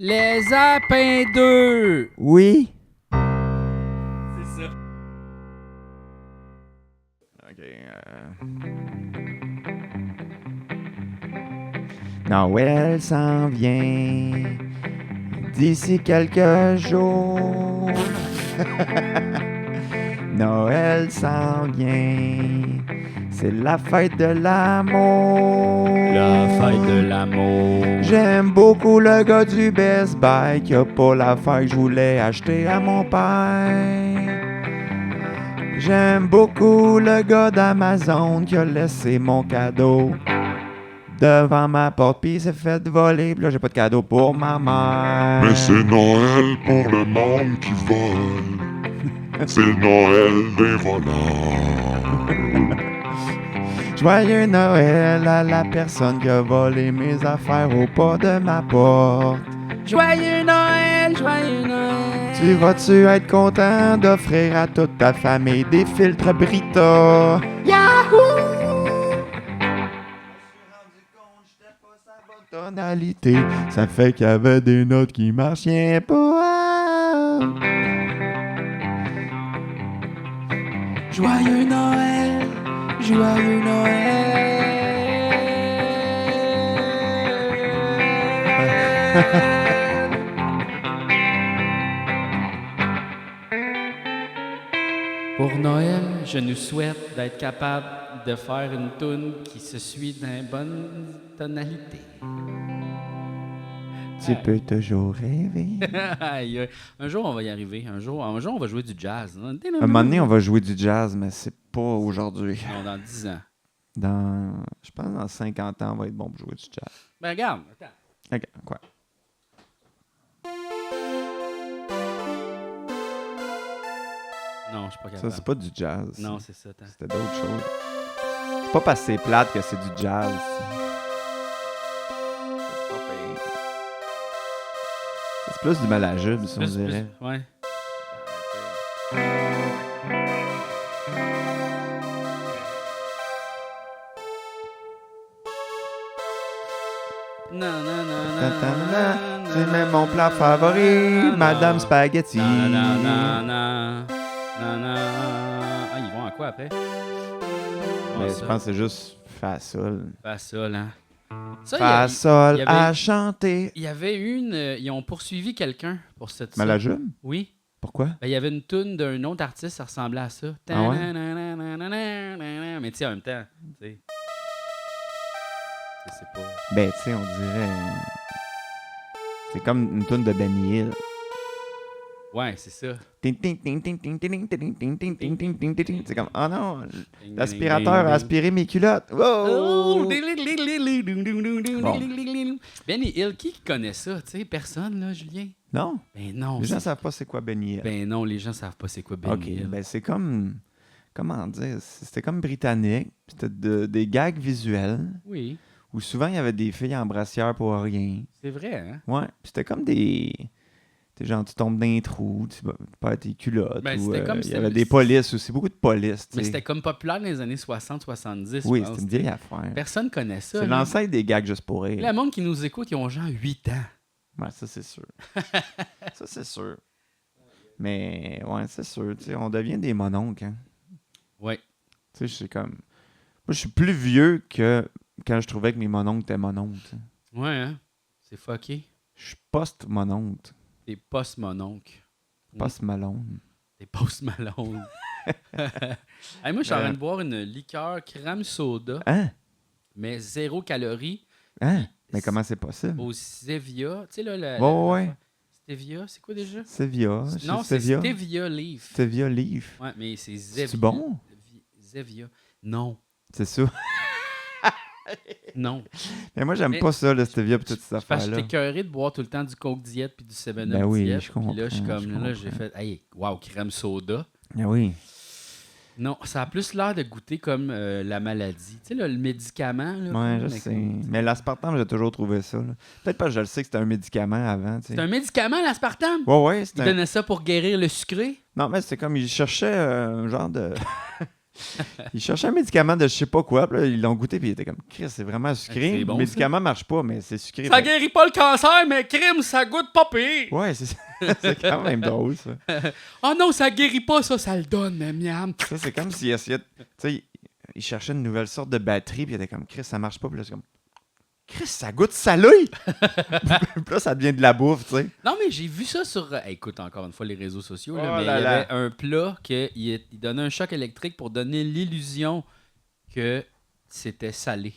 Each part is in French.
Les Apins 2! Oui. C'est ça. OK. Noël s'en vient d'ici quelques jours. Noël s'en vient, c'est la fête de l'amour. La fête de l'amour. J'aime beaucoup le gars du Best Buy qui a pas l'affaire que je voulais acheter à mon père. J'aime beaucoup le gars d'Amazon qui a laissé mon cadeau devant ma porte pis il s'est fait voler. Pis là j'ai pas de cadeau pour ma mère. Mais c'est Noël pour le monde qui vole. C'est le Noël des voleurs. Joyeux Noël à la personne qui a volé mes affaires au pas de ma porte. Joyeux Noël, joyeux Noël. Tu vas-tu être content d'offrir à toute ta famille des filtres Brita? Yahoo! Tonalité, ça fait qu'il y avait des notes qui marchaient pas. Joyeux Noël, joyeux Noël. Pour Noël, je nous souhaite d'être capable de faire une toune qui se suit dans une bonne tonalité. Tu peux toujours rêver. Aïe, un jour, on va y arriver. Un jour, on va jouer du jazz. Un moment donné, on va jouer du jazz, mais c'est pas aujourd'hui. Non, dans 10 ans. Je pense dans 50 ans, on va être bon pour jouer du jazz. Ben regarde, attends. OK, quoi? Non, je suis pas Ça, capable. c'est pas du jazz. Non, c'est ça. Attends. C'était d'autres choses. C'est pas parce que c'est plate que c'est du jazz. C'est pas pire. C'est plus du malajube, ça, on dirait. Ouais. Non, non, non, C'est même mon plat favori, Madame Spaghetti. Non, non, non, non. Non, non. Ah, ils vont à quoi après? Mais je pense que c'est juste fa sol. Pas ça, là. Ça, Fa sol il y avait- à chanter. il y avait ils ont poursuivi quelqu'un pour cette Malajube? Oui. Pourquoi? Ben, il y avait une toune d'un autre artiste, ça ressemblait à ça. Ah ouais? Mais tu sais, en même temps, tu sais. C'est pas. Ben, tu sais, on dirait. C'est comme une toune de Benny Hill. Ouais, c'est ça. C'est comme, oh non, l'aspirateur a aspiré mes culottes. Wow! Benny Hill, qui connaît ça? Tu sais, personne, là, Julien? Non, Ben non. les gens c'est- savent pas c'est quoi Benny Hill. Ben non, les gens savent pas c'est quoi Benny Ok, Hill. ben c'est comme. Comment dire? C'était comme britannique. C'était des gags visuels Oui, où souvent il y avait des filles en brassière pour rien. c'est vrai, hein? Ouais, puis c'était comme des. T'es genre, tu tombes dans un trou, tu perds tes culottes. Ben, ou, c'était comme- il y c'était- avait des polices aussi, beaucoup de polices. tu Mais sais. c'était comme populaire dans les années 60-70, Oui, je pense. c'était une vieille affaire. Personne connaît ça. C'est là. l'ancêtre des gags juste pour rire. Le monde qui nous écoute, ils ont genre 8 ans. Ouais, ça c'est sûr. Ça c'est sûr. Mais ouais, c'est sûr. Tu sais, on devient des mononcles. Hein. Ouais. Tu sais, je suis comme. Moi, je suis plus vieux que quand je trouvais que mes mononcles étaient mononcles. tu sais. Ouais, hein? C'est fucké. Je suis post-mononcle. T'es post-mononcle. Post-malone. T'es post-malone. Hey, moi, je suis en train de boire une liqueur crème soda, Hein? mais 0 calories Hein? Mais comment c'est possible? au Stevia. Tu sais, là, Ouais. Stevia, c'est quoi déjà? Stevia. Non, c'est Stevia. Stevia Leaf. Stevia Leaf. Ouais, mais c'est Zevia. C'est bon? Zevia. Non. C'est ça. Non. Mais moi, j'aime Mais pas ça, le Stevia et toutes ces Parce que affaires-là. j'étais écœuré de boire tout le temps du Coke Diet puis du 7-Up Ben oui, Diet. je Puis là, je suis comprends, comme, je là, j'ai comprends. fait, hey, wow, crème soda. Ah oui. Non, ça a plus l'air de goûter comme la maladie. Tu sais, là, le médicament. Là, Ouais, je mais sais. comme- Mais l'aspartame, j'ai toujours trouvé ça. là. Peut-être pas que je le sais que c'était un médicament avant. tu sais. C'est un médicament, l'aspartame? Ouais, Ils c'était. donnaient ça pour guérir le sucré? Non, mais c'est comme il cherchait un genre de. Ils cherchaient un médicament de je sais pas quoi, puis là, ils l'ont goûté, puis ils étaient comme, Chris, c'est vraiment sucré. C'est bon, le médicament marche pas, mais c'est sucré. Ça guérit pas le cancer, mais crime, ça goûte pas pire. Ouais, c'est ça. C'est quand même drôle, ça. Oh non, ça guérit pas, ça le donne, mais miam. Ça, c'est comme s'ils essayaient. Tu sais, ils cherchaient une nouvelle sorte de batterie, puis ils étaient comme, Chris, ça marche pas, puis là, c'est comme, Chris, ça goûte salé! Puis là, ça devient de la bouffe, tu sais. Non, mais j'ai vu ça sur. Écoute, encore une fois, les réseaux sociaux. Là, Oh mais là il y là. avait un plat qu'il donnait un choc électrique pour donner l'illusion que c'était salé.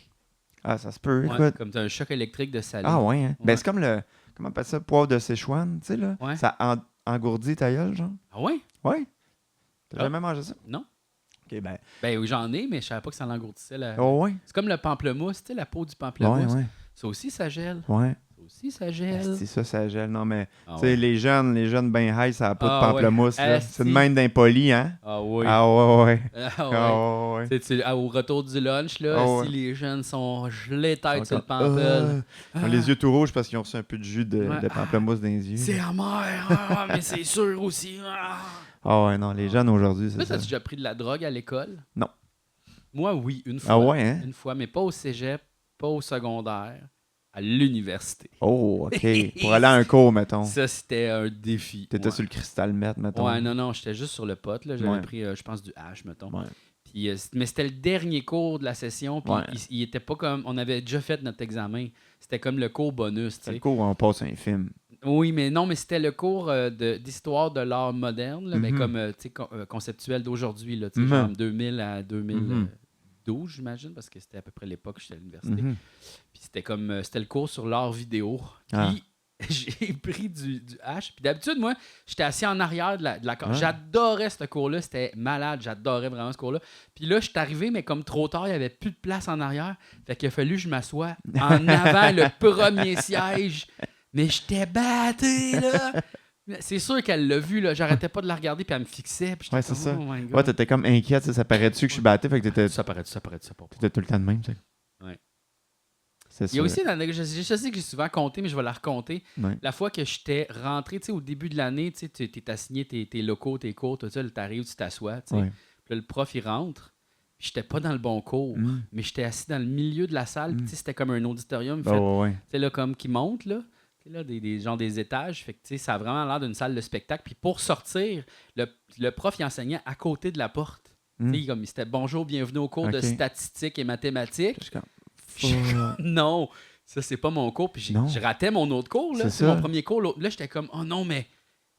Ah, ça se peut, Ouais, écoute. comme t'as un choc électrique de salé. Ah, ouais, hein. Ouais. Ben, c'est comme le. Comment on appelle ça? Poivre de Sichuan, tu sais, là. Ouais. Ça engourdit ta gueule, genre. Ah ouais? Ouais. T'as Ah. jamais mangé ça? Non. Ok, ben. Ben oui, j'en ai, mais je savais pas que ça l'engourdissait. Oh, ouais. C'est comme le pamplemousse, tu sais, la peau du Ouais, pamplemousse. ouais. Ça aussi, ça gèle. Ouais. Ça aussi, ça gèle. C'est ça, ça gèle. Non, mais. Ah Tu sais, ouais. les jeunes ben high, ça n'a pas Ah de pamplemousse, ouais. là. Asti. C'est de même d'impoli, hein? Ah oui. Ah, ouais, ouais. Ah ouais. Ah, ouais. Tu sais, au retour du lunch, là, Ah ouais. si les jeunes sont gelés tête Ils sur le sont comme, pamplemousse. Ils ont les yeux tout rouges parce qu'ils ont reçu un peu de jus Ouais. de pamplemousse dans les yeux. C'est amer, mais c'est sûr aussi. Ah ouais, non, les jeunes aujourd'hui, c'est Toi, ça. t'as déjà pris de la drogue à l'école? Non. Moi, oui, une fois. Ah ouais, hein? Une fois, mais pas au cégep, pas au secondaire, à l'université. Oh, OK. Pour aller à un cours, mettons. Ça, c'était un défi. T'étais Ouais. sur le cristal meth, mettons. Ouais, non, j'étais juste sur le pot. Là. J'avais Ouais. pris, je pense, du hash, mettons. Ouais. Puis, mais c'était le dernier cours de la session. Puis Ouais. il était pas comme. On avait déjà fait notre examen. C'était comme le cours bonus. tu C'est le sais. cours où on passe un film. Oui, mais non, mais c'était le cours d'histoire de l'art moderne, là, mais Mhm. comme tu sais, conceptuel d'aujourd'hui, là, tu sais, Mhm. genre 2000 à 2012, j'imagine, parce que c'était à peu près l'époque où j'étais à l'université. Mhm. Puis c'était comme c'était le cours sur l'art vidéo. Puis Ah. j'ai pris du hash. Puis d'habitude, moi, j'étais assis en arrière de la classe. Ouais. J'adorais ce cours-là. C'était malade. J'adorais vraiment ce cours-là. Puis là, je suis arrivé, mais comme trop tard, il n'y avait plus de place en arrière. Fait qu'il a fallu que je m'assoie en avant le premier siège. Mais j'étais batté, là. C'est sûr qu'elle l'a vu, là. J'arrêtais pas de la regarder, puis elle me fixait. Puis j'étais Ouais, c'est comme, ça. oh my God. Ouais, t'étais comme inquiète, ça paraît-tu que je suis batté, fait que t'étais Ça paraît pas. tout le temps de même, tu sais. Ouais. C'est Il y a sûr. aussi, je sais que j'ai souvent compté, mais je vais la raconter. Ouais. La fois que j'étais rentré, tu sais, au début de l'année, tu sais, t'es assigné tes locaux, tes cours, tout ça, là, t'arrives, tu t'assois, tu sais. Ouais. Puis là, le prof, il rentre. Puis j'étais pas dans le bon cours, Mm. mais j'étais assis dans le milieu de la salle. Puis tu sais, c'était comme un auditorium, Bah, fait, ouais. tu sais, là, comme qui monte, là. Tu sais, là, genre des étages. Fait que, tu sais, ça a vraiment l'air d'une salle de spectacle. Puis pour sortir, le prof, il enseignait à côté de la porte. Mm. Tu sais, comme c'était bonjour, bienvenue au cours de Ok. statistiques et mathématiques. Je suis comme, J'étais comme, non, ça, c'est pas mon cours. Puis Non. je ratais mon autre cours, là. C'est C'est ça. mon premier cours. Là, j'étais comme, oh non, mais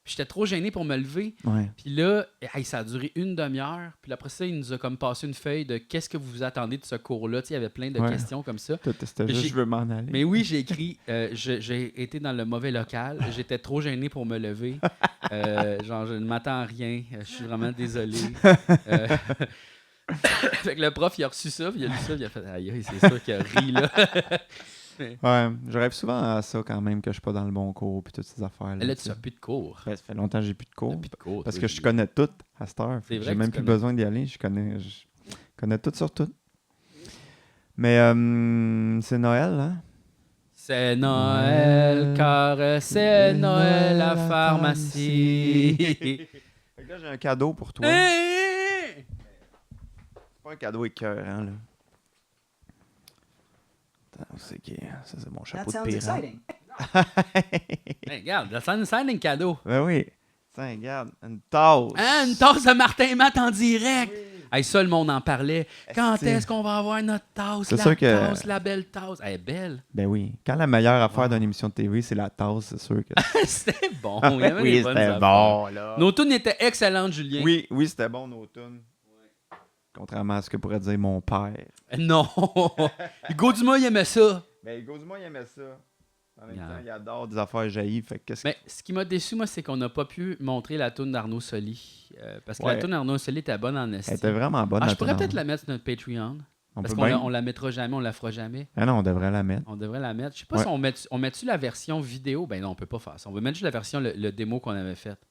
j'étais trop gêné pour me lever. Ouais. Puis là, ça a duré une demi-heure. Puis après ça, il nous a comme passé une feuille de qu'est-ce que vous vous attendez de ce cours-là. Tu sais, il y avait plein de Ouais. questions comme ça. Toi, c'était Mais juste, j'ai- je veux m'en aller. Mais oui, j'ai écrit, j'ai été dans le mauvais local. J'étais trop gêné pour me lever. Genre, je ne m'attends à rien. Je suis vraiment désolé. Fait que le prof, il a reçu ça, puis il a lu ça, puis il a fait aïe, c'est sûr qu'il a ri, là. Ouais, je rêve souvent à ça quand même, que je suis pas dans le bon cours, puis toutes ces affaires-là. Mais là, tu tu sais. n'as plus de cours. Ben, ça fait longtemps que j'ai plus de cours. T'as plus de cours. Parce toi, que je connais tout à cette heure. C'est vrai J'ai que même tu plus connais. besoin d'y aller. Je connais tout sur tout. Mais c'est Noël, hein? C'est Noël, car c'est Noël à la pharmacie. Fait que là, j'ai un cadeau pour toi. Hey! C'est pas un cadeau écœurant, là. Attends, c'est qui? Ça, c'est mon That chapeau de sounds pirate. exciting. Hey, regarde, ça nous sert un cadeau. Ben oui. Tiens, regarde, une tasse. Hein, une tasse de Martin Matt en direct. Hey, ça, le monde en parlait. Quand Esti. est-ce qu'on va avoir notre tasse? C'est La sûr que- tasse, la belle tasse. Elle est belle. Ben oui. Quand la meilleure affaire d'une émission de TV, c'est la tasse, c'est sûr que... C'était bon. Il y avait oui, des bonnes c'était affaires. bon, là. Nos tunes étaient excellentes, Julien. Oui, oui, c'était bon, nos tunes. Contrairement à ce que pourrait dire mon père. Non. Hugo Dumas, il aimait ça. Ben, Hugo Dumont, il aimait ça. En même Yeah. temps, il adore des affaires jaillies. Fait que qu'est-ce Mais ce qui m'a déçu, moi, c'est qu'on n'a pas pu montrer la tune d'Arnaud Soli. Parce que Ouais. la tune d'Arnaud Soli était bonne en esti. Elle était vraiment bonne. Ah, la je pourrais toune, peut-être hein. la mettre sur notre Patreon. On Parce peut qu'on bien. on la mettra jamais, on la fera jamais. Ah non, on devrait la mettre. On devrait la mettre. Je sais pas Ouais. si on met-tu la version vidéo. Ben non, on peut pas faire ça. On veut mettre juste la version, le démo qu'on avait faite.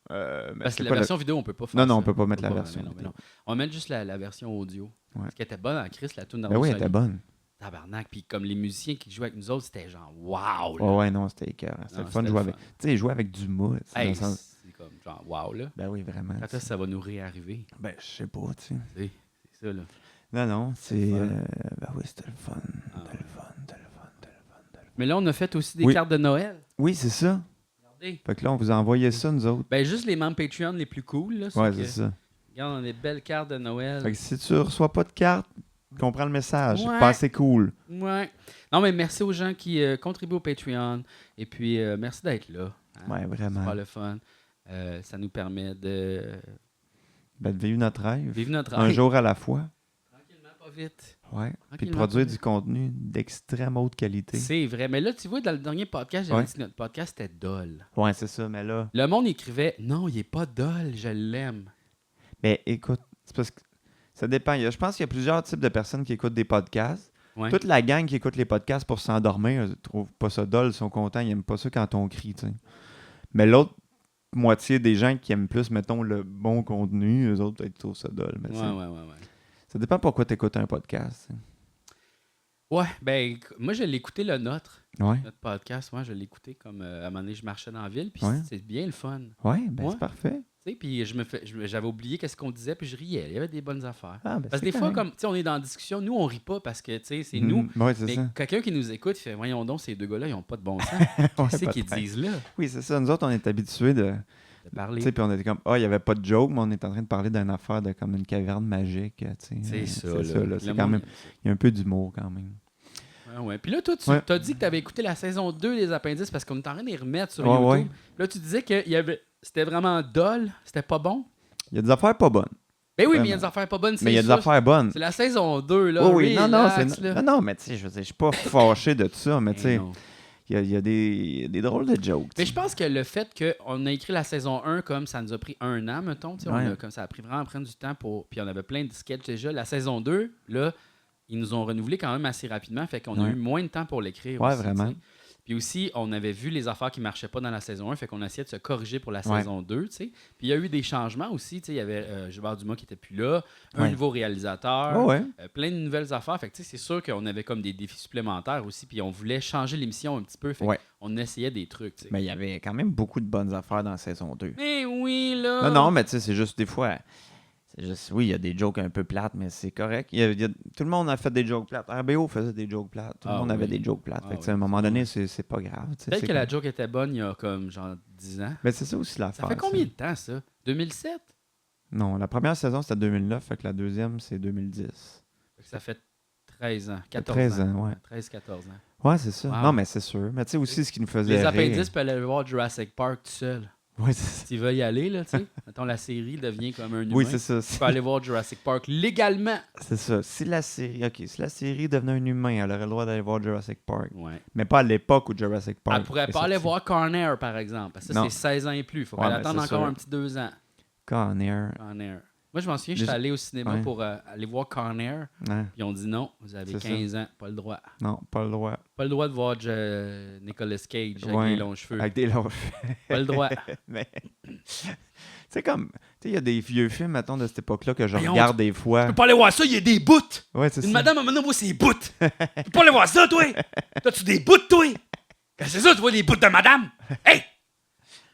Mais Parce que c'est la pas version vidéo, on peut pas faire Non, non, ça. on peut pas mettre la mais version non, mais vidéo. non. On va mettre juste la version audio. Ouais. Parce qu'elle était bonne en Chris, la tune Ben d'Arnaud oui, elle Soli. était bonne. Tabarnak. Puis comme les musiciens qui jouaient avec nous autres, c'était genre wow. là. Ouais, ouais, non, c'était écœurant. C'était Non, le fun de c'était jouer le avec. Tu sais, jouer avec du mou. Hey, dans le sens- comme genre, wow, là. Ben oui, vraiment. Quand est-ce que ça va nous réarriver? Ben, je sais pas, tu sais. C'est ça, là. Non, c'est... le fun. Ben oui, c'était le fun. Ah. C'était le fun. Mais là, on a fait aussi des Oui. cartes de Noël. Oui, c'est ça. Regardez. Fait que là, on vous a envoyé ça, nous autres. Ben, juste les membres Patreon les plus cool, là. Ouais, que- c'est ça. Regarde, on a des belles cartes de Noël. Fait que si tu reçois pas de carte, comprends le message. Ouais. C'est pas assez cool. Ouais. Non, mais merci aux gens qui contribuent au Patreon. Et puis, merci d'être là. Hein. Ouais, vraiment. C'est pas le fun. Ça nous permet de Ben, de vivre notre rêve. vivre notre Un rêve. jour à la fois. Tranquillement, pas vite. Ouais. Puis de Tranquillement, produire pas du contenu d'extrême haute qualité. C'est vrai. Mais là, tu vois, dans le dernier podcast, j'avais Ouais. dit que notre podcast était dol. Ouais, c'est ça. Mais là... Le monde écrivait « Non, il est pas dol, je l'aime. Ben, écoute, c'est parce que ça dépend. Je pense qu'il y a plusieurs types de personnes qui écoutent des podcasts. » Ouais. Toute la gang qui écoute les podcasts pour s'endormir, ils trouvent pas ça dole, ils sont contents, ils aiment pas ça quand on crie, tu sais. Mais l'autre moitié des gens qui aiment plus, mettons, le bon contenu, eux autres, peut-être trouvent ça dole. Mais tu sais, Ouais. ça dépend pourquoi tu écoutes un podcast. Tu sais. Ouais, ben, moi, je l'ai écouté le nôtre. Ouais, Notre podcast, moi, je l'ai écouté comme à un moment donné, je marchais dans la ville, puis Ouais. c'est bien le fun. ouais, ben Ouais. c'est parfait. Tu sais, puis j'avais oublié qu'est-ce qu'on disait, puis je riais. Il y avait des bonnes affaires. Ah, ben, Parce que c'est des fois, correct. comme, tu sais, on est dans la discussion, nous, on rit pas parce que, tu sais, c'est nous. Ouais, c'est Mais ça. quelqu'un qui nous écoute, il fait, voyons donc, ces deux gars-là, ils ont pas de bon sens. Ouais, Qu'est-ce qu'ils peut-être. disent là? Oui, c'est ça. Nous autres, on est habitués de. De parler. Tu sais, puis on était comme, il n'y avait pas de joke, mais on est en train de parler d'une affaire de comme une caverne magique. Tu sais. C'est ça, là. là. Le C'est quand monde même. aime ça. Il y a un peu d'humour quand même. Ouais. Puis là, toi, tu Ouais. t'as dit que tu avais écouté la saison 2 des Appendices parce qu'on est en train de les remettre sur Ouais, YouTube. ouais. Là, tu disais que c'était vraiment dol, c'était pas bon. Il y a des affaires pas bonnes. Ben oui, mais il y a Vraiment. des affaires pas bonnes, c'est Mais il y a des sûr. affaires bonnes. C'est la saison 2, là. Oui, non, Relax, c'est... là. Non, mais tu sais, je veux dire, je suis pas fâché de ça, mais Ben tu sais, non. il y a des drôles de jokes. Mais tu je sais. pense que le fait qu'on a écrit la saison 1 comme ça nous a pris 1 an, mettons, tu sais, Ouais. comme ça a pris vraiment prendre du temps pour. Puis on avait plein de sketchs déjà. La saison 2, là, ils nous ont renouvelé quand même assez rapidement, fait qu'on a Ouais. eu moins de temps pour l'écrire. Ouais, aussi, vraiment. tu sais. Puis aussi, on avait vu les affaires qui marchaient pas dans la saison 1, fait qu'on essayait de se corriger pour la Ouais. saison 2, tu sais. Puis il y a eu des changements aussi, tu sais. Il y avait Gilbert Dumas qui était plus là, un Ouais. nouveau réalisateur, Ah ouais. plein de nouvelles affaires. Fait que tu sais, c'est sûr qu'on avait comme des défis supplémentaires aussi, puis on voulait changer l'émission un petit peu. Fait Ouais. on essayait des trucs, tu sais. Mais il y avait quand même beaucoup de bonnes affaires dans la saison 2. Mais oui, là! Non, mais tu sais, c'est juste des fois. C'est juste, oui, il y a des jokes un peu plates, mais c'est correct. Tout le monde a fait des jokes plates. RBO faisait des jokes plates. Tout le Ah monde avait oui. des jokes plates. Ah Fait que, tu oui, sais, à un moment c'est donné, vrai. c'est pas grave. tu sais, Peut-être c'est que la comme- joke était bonne il y a comme genre 10 ans. Mais c'est ça aussi l'affaire. Ça fait combien de temps, ça? 2007? Non, la première saison, c'était 2009, fait que la deuxième, c'est 2010. Ça fait 13 ans, 14 13 ans. ans, ouais. 13-14 ans. Ouais, c'est ça. Wow. Non, mais c'est sûr. Mais tu sais aussi ce qui nous faisait Les rire. appendices peuvent aller voir Jurassic Park tout seul. Ouais, c'est ça. S'ils veulent y aller, là, tu sais. Mettons, la série devient comme un humain. Oui, c'est ça. Tu peux aller voir Jurassic Park légalement. C'est ça. Si la série devenait un humain, elle aurait le droit d'aller voir Jurassic Park. Ouais. Mais pas à l'époque où Jurassic Park. Elle pourrait est pas aller sorti. voir Corner, par exemple. Parce que ça, Non. c'est 16 ans et plus. Il faut Ouais, qu'elle mais attende c'est encore sûr. un petit 2 ans. Corner. Corner. Moi, je m'en souviens, j'étais Déjà- allé au cinéma Ouais. pour aller voir Corner. Ouais. Puis on dit non, vous avez C'est ça. 15 ans, pas le droit. Non, pas le droit. Pas le droit de voir Nicolas Cage avec Ouais. les longs cheveux. Avec des longs Pas le droit. Mais. C'est comme. Tu sais, il y a des vieux films, mettons, de cette époque-là que je Voyons, regarde des fois. Tu peux pas aller voir ça, il y a des bouts. Ouais, c'est Une ça. madame a maintenant voit ses bouts. Tu peux pas aller voir ça, toi. T'as-tu des bouts, toi? C'est ça, tu vois les bouts de madame? Hey!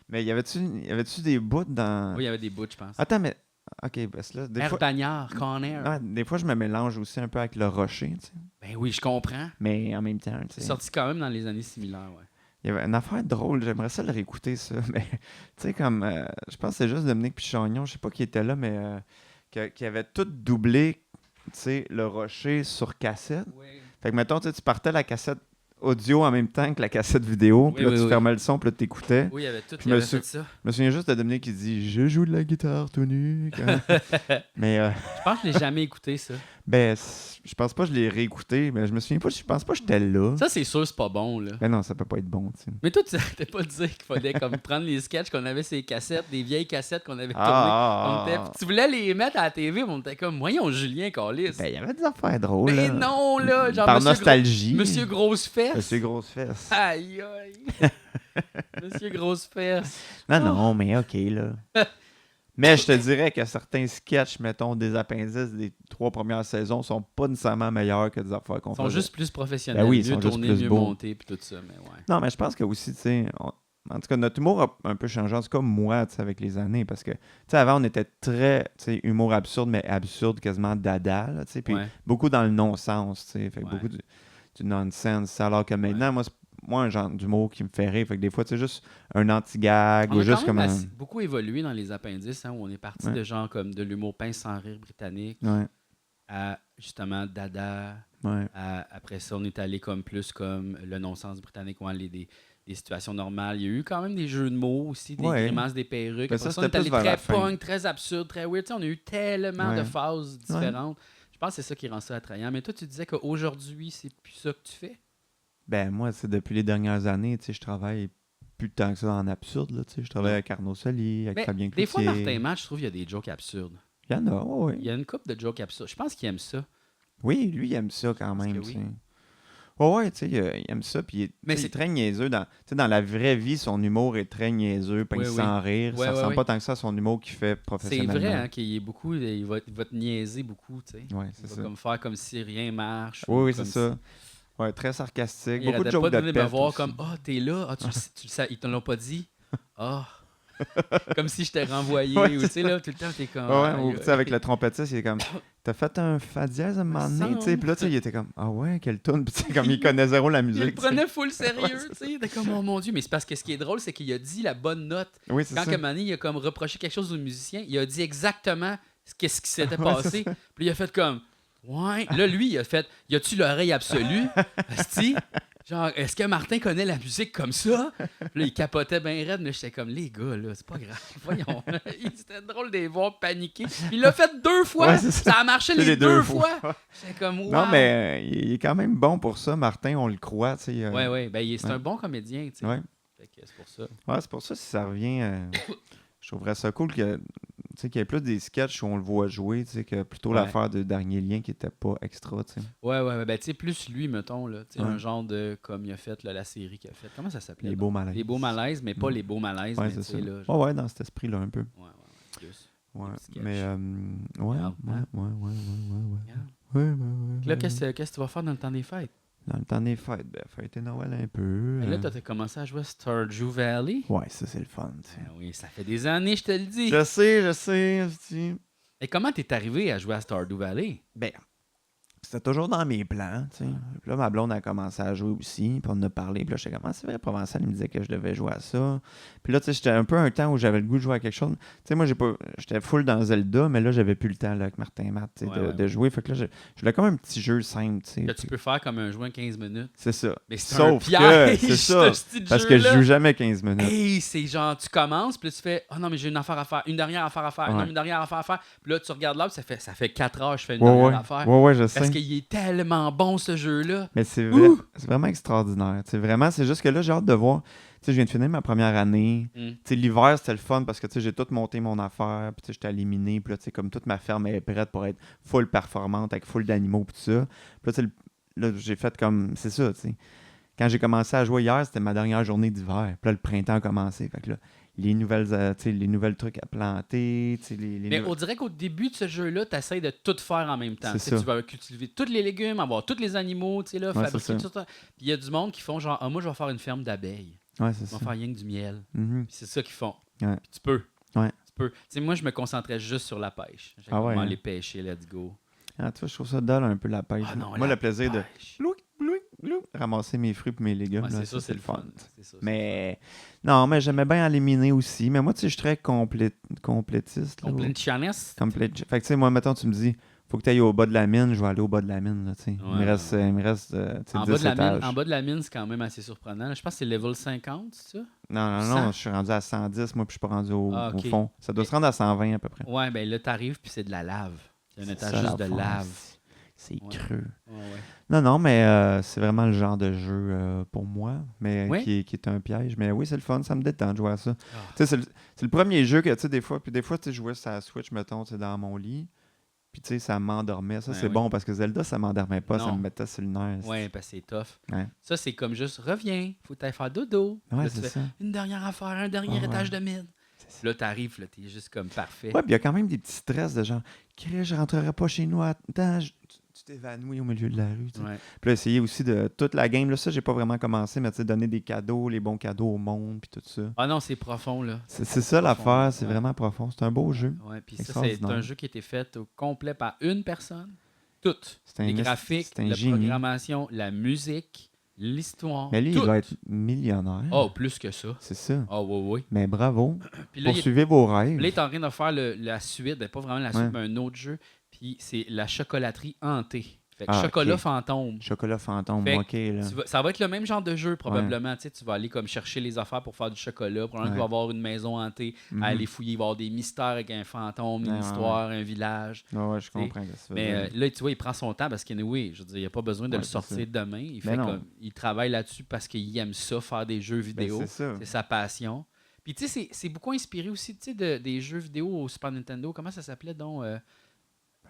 Mais y avait-tu des bouts dans. Oui, il y avait des bouts, je pense. Attends, mais. Ok, parce que là, des Air fois. Bagnard, Corner. Ouais, des fois, je me mélange aussi un peu avec le rocher, tu sais. Ben oui, je comprends. Mais en même temps, tu C'est sais. sorti quand même dans les années similaires, ouais. Il y avait une affaire drôle, j'aimerais ça le réécouter, ça. Mais, tu sais, comme. Je pense que c'est juste Dominique Pichagnon, je sais pas qui était là, mais. Qui avait tout doublé, tu sais, le rocher sur cassette. Oui. Fait que, mettons, tu sais, tu partais la cassette audio en même temps que la cassette vidéo, puis là, oui, tu oui. fermais le son, puis là, t'écoutais. Oui, il y avait tout, Je il me avait suis- fait ça. Je me souviens juste de Dominique qui dit « Je joue de la guitare tout nu. » Mais, Je pense que je l'ai jamais écouté, ça. ben, je pense pas que je l'ai réécouté, mais je me souviens pas, je pense pas que j'étais là. Ça, c'est sûr, c'est pas bon, là. Mais non, ça peut pas être bon, tu sais. Mais toi, tu n'arrêtais pas de dire qu'il fallait comme prendre les sketchs qu'on avait ces cassettes, des vieilles cassettes qu'on avait tournées. On était- Tu voulais les mettre à la TV, mais on était comme, voyons, Julien Callis. Ben, il y avait des affaires drôles, Mais là. non, là, genre Par Monsieur nostalgie. Monsieur Grosse Fesse. Monsieur Grosse Fesse. Aïe, aïe. Monsieur Grosse Fesse. Non, mais OK, là. Mais je te dirais que certains sketchs, mettons, des appendices des 3 premières saisons sont pas nécessairement meilleurs que des affaires qu'on Ils sont faisait. juste plus professionnels, Ben oui, ils mieux sont juste tournés, plus mieux beaux. montés, puis tout ça, mais ouais. Non, mais je pense que aussi, tu sais, En tout cas, notre humour a un peu changé, en tout cas, moi, tu sais, avec les années, parce que, tu sais, avant, on était très, tu sais, humour absurde, mais absurde, quasiment dada, là, tu sais, puis Ouais. beaucoup dans le non-sens, tu sais, fait que Ouais. beaucoup du nonsense, alors que maintenant, moi, un genre d'humour qui me fait rire, fait que des fois, c'est juste un anti-gag, On ou a juste quand comme même un... beaucoup évolué dans les appendices, hein, où on est parti Ouais. de genre comme de l'humour pince sans rire britannique Ouais, à justement dada. ouais. Après ça, on est allé comme plus comme le non-sens britannique, ou des situations normales. Il y a eu quand même des jeux de mots aussi, des Ouais. grimaces, des perruques. Mais Après ça, ça, on est c'était allé plus vers la très fin. punk, très absurde, très weird. Tu sais, on a eu tellement de Ouais. phases différentes. Je pense que c'est ça qui rend ça attrayant. Mais toi, tu disais qu'aujourd'hui, c'est plus ça que tu fais? Ben, moi, c'est depuis les dernières années, tu sais, je travaille plus tant que ça en absurde, là, tu sais, je travaille avec Arnaud Soli, avec Mais Fabien des fois, Cloutier. Martin Match, je trouve qu'il y a des jokes absurdes. Il y en a, oui. Il y a une couple de jokes absurdes. Je pense qu'il aime ça. Oui, lui, il aime ça quand Parce même, que oui. tu sais. Ouais, tu sais, il aime ça, puis Mais tu sais, il c'est- est très niaiseux. Tu sais, dans la vraie vie, son humour est très niaiseux, puis Oui, il oui. sans rire. Ouais, Ça ouais, ressemble ouais. pas tant que ça à son humour qu'il fait C'est professionnellement. vrai hein, qu'il y ait beaucoup, il va te niaiser beaucoup, tu sais. Ouais, Il c'est va ça. comme faire comme si rien marche. Oui, ou oui, c'est comme ça. Ouais, très sarcastique. Il Beaucoup de arrêtait jokes pas de de venir me pète voir aussi. comme Ah, t'es là, ah, tu le sais, ils te l'ont pas dit. Ah. Comme si je t'ai renvoyé. Ouais, ou tu sais, là, tout le temps, t'es comme. Ouais, aïe, ou tu sais, avec le trompettiste, il est comme t'as fait un fa dièse à un moment donné, tu sais. Puis là, tu sais, il était comme ah ouais, quelle tune. Puis tu sais, comme il connaît zéro la Il musique. le tu sais. prenait full sérieux, tu sais. Il était comme, oh mon Dieu. Mais c'est parce que ce qui est drôle, c'est qu'il a dit la bonne note. Oui, c'est Quand ça. que Mané, il a comme reproché quelque chose au musicien, il a dit exactement qu'est-ce qui s'était Ouais, passé. c'est ça. Puis il a fait comme, ouais. Là, lui, il a fait, y a-tu l'oreille absolue? Asti? Genre, est-ce que Martin connaît la musique comme ça? Puis là, il capotait bien raide, mais j'étais comme, les gars, là, c'est pas grave. Voyons. C'était drôle de les voir paniquer. Puis il l'a fait 2 fois. Ouais, c'est ça. Ça a marché C'est les 2 fois. J'étais comme, wow. Non, mais il est quand même bon pour ça, Martin, on le croit, tu sais. Ouais, ouais. Ben, c'est ouais. un bon comédien, tu sais. Ouais. Fait que c'est pour ça. Ouais, c'est pour ça, si ça revient, je trouverais ça cool que, tu sais, qu'il y ait plus des sketchs où on le voit jouer, tu sais, que plutôt Ouais. l'affaire de Dernier Lien qui était pas extra, tu sais. Ouais, ouais, ben, tu sais, plus lui, mettons, là, tu sais, Ouais. un genre de, comme il a fait, là, la série qu'il a fait. Comment ça s'appelait? Les donc? beaux malaises. Les beaux malaises, mais pas Mm. les beaux malaises, Ouais, mais c'est tu sais, ça. là. genre- Ouais, dans cet esprit-là, un peu. Ouais, plus. Ouais. Des sketchs. Mais, ouais, Regarde, ouais, hein. ouais. Regarde. Ouais. Là, qu'est-ce que tu vas faire dans le temps des fêtes? Dans le temps des fêtes, ben, fêter Noël un peu. Ben là, t'as commencé à jouer à Stardew Valley. Ouais, ça, c'est le fun, tu sais. Ben oui, ça fait des années, je te le dis. Je sais, Et comment t'es arrivé à jouer à Stardew Valley? Ben, c'était toujours dans mes plans, tu sais. Puis là, ma blonde a commencé à jouer aussi, puis on en a parlé. Puis là, j'étais comme, ah, c'est vrai, Provençal, il me disait que je devais jouer à ça. Puis là, tu sais, j'étais un peu un temps où j'avais le goût de jouer à quelque chose. Tu sais, moi, j'étais full dans Zelda, mais là, j'avais plus le temps, là, avec Martin et Matt, tu sais, Ouais, ouais. de jouer. Fait que là, je voulais comme un petit jeu simple, tu sais. Que tu Puis peux faire comme un jouet en 15 minutes. c'est ça. Mais c'est Sauf un piège, que, c'est ça. ce petit Parce que je jeu-là. joue jamais 15 minutes. Hey, c'est genre, tu commences, puis là, tu fais, oh non, mais j'ai une affaire à faire, une dernière affaire à faire, Ouais. non, une dernière affaire à faire. Puis là, tu regardes là, puis ça fait 4 heures que je fais une Ouais, dernière ouais. affaire. Ouais, je Parce sais. qu'il est tellement bon, ce jeu-là. Mais c'est Ouh! c'est vraiment extraordinaire. Tu sais, vraiment, c'est juste que là, j'ai hâte de voir. Tu sais, je viens de finir ma première année. Mm. Tu sais, l'hiver, c'était le fun parce que tu sais, j'ai tout monté mon affaire. Puis tu sais, j'étais éliminé. Puis là, tu sais, comme toute ma ferme est prête pour être full performante avec full d'animaux. Puis tout ça. Puis là, tu sais, là, j'ai fait comme. C'est ça, tu sais. Quand j'ai commencé à jouer hier, c'était ma dernière journée d'hiver. Puis là, le printemps a commencé. Fait que là, les nouvelles, tu sais, les nouvelles trucs à planter. Tu sais, les Mais nou- on dirait qu'au début de ce jeu-là, tu essaies de tout faire en même temps. C'est Tu sais, ça. tu vas cultiver tous les légumes, avoir tous les animaux, tu sais, là, Ouais, fabriquer c'est ça. tout ça. Puis il y a du monde qui font genre, ah, moi, je vais faire une ferme d'abeilles. Ouais, c'est Je ça. vais faire rien que du miel. Mhm. Puis c'est ça qu'ils font. Ouais. Puis tu peux. Ouais. Tu peux. Tu sais, moi, je me concentrais juste sur la pêche. J'ai Ah ouais, comment hein? aller pêcher, let's go. Ah, tu vois, je trouve ça dull un peu la pêche. Ah non, Moi, la le plaisir de pêche. ramasser mes fruits et mes légumes, Ouais, là, c'est ça, c'est le fun. C'est ça, c'est Mais non, mais j'aimais bien éliminer aussi. Mais moi, tu sais, je suis très complétiste. le fun. là. Complétionniste. Fait que tu sais, moi, mettons, tu me dis, faut que tu ailles au bas de la mine, je vais aller au bas de la mine. Là, tu sais. Ouais, il me reste tu sais, En 10 bas, de la étages. mine, en bas de la mine, c'est quand même assez surprenant. Je pense que c'est level 50, c'est ça? Non, 100? je suis rendu à 110, moi, puis je suis pas rendu au, Ah, ok. au fond. Ça doit se rendre à 120 à peu près. Ouais, ben là, t'arrives, puis c'est de la lave. C'est un C'est étage ça, juste de l'affaire. lave. C'est Ouais. creux. Ouais, ouais. Non, mais c'est vraiment le genre de jeu pour moi, mais Oui? qui est un piège. Mais oui, c'est le fun, ça me détend de jouer à ça. Ah. Tu sais, c'est le premier jeu que, tu sais, des fois, tu sais, je jouais sur la Switch, mettons, tu sais, dans mon lit, puis tu sais, ça m'endormait. Ça, Ouais, c'est oui. bon, parce que Zelda, ça m'endormait pas, ça Non. me mettait sur le nerf. Ouais, parce que c'est tough. Ouais. Ça, c'est comme juste, reviens, faut t'aller faire dodo. Ouais, Là, tu c'est fais ça. une dernière affaire, un dernier Ah, étage ouais. de mine. Là, t'arrives, là, t'es juste comme parfait. Ouais, puis il y a quand même des petits stress de genre, Chris, je rentrerai pas chez nous à temps. tu t'évanouis au milieu de la rue. Tu sais. Ouais. Puis là, essayer aussi de toute la game. Là, ça, j'ai pas vraiment commencé, mais tu sais, donner des cadeaux, les bons cadeaux au monde, puis tout ça. Ah non, c'est profond, là. C'est ça l'affaire, c'est Ouais. vraiment profond. C'est un beau jeu. Ouais, puis ça, c'est Extraordinaire. un jeu qui a été fait au complet par une personne. Tout. C'est un Les esti- graphiques, c'est un la génie. programmation, la musique, l'histoire. Mais lui, tout. il doit être millionnaire. Oh, plus que ça. C'est ça. Oh, oui, oui. Mais bravo. Puis là, Poursuivez vos rêves. là, il est en train de faire la suite, ben, pas vraiment la suite, Ouais. mais un autre jeu. Puis c'est la chocolaterie hantée. Fait que Ah, chocolat ok. fantôme. Chocolat fantôme, Fait que ok, là. Ça va être le même genre de jeu, probablement. Tu sais, tu vas aller comme chercher les affaires pour faire du chocolat. Probablement qu'il va y avoir une maison hantée Mhm. à aller fouiller. Il va y avoir des mystères avec un fantôme, une Ouais, ouais, histoire, un village. Ouais, je comprends ce que ça veut Mais dire. là, tu vois, il prend son temps parce qu'il oui, je veux dire, il n'y a pas besoin de Ouais, le c'est sortir ça. demain. Il, Mais fait non. comme, il travaille là-dessus parce qu'il aime ça, faire des jeux Ben, vidéo. c'est ça. C'est sa passion. Puis tu sais, c'est beaucoup inspiré aussi tu sais, des jeux vidéo au Super Nintendo. Comment ça s'appelait donc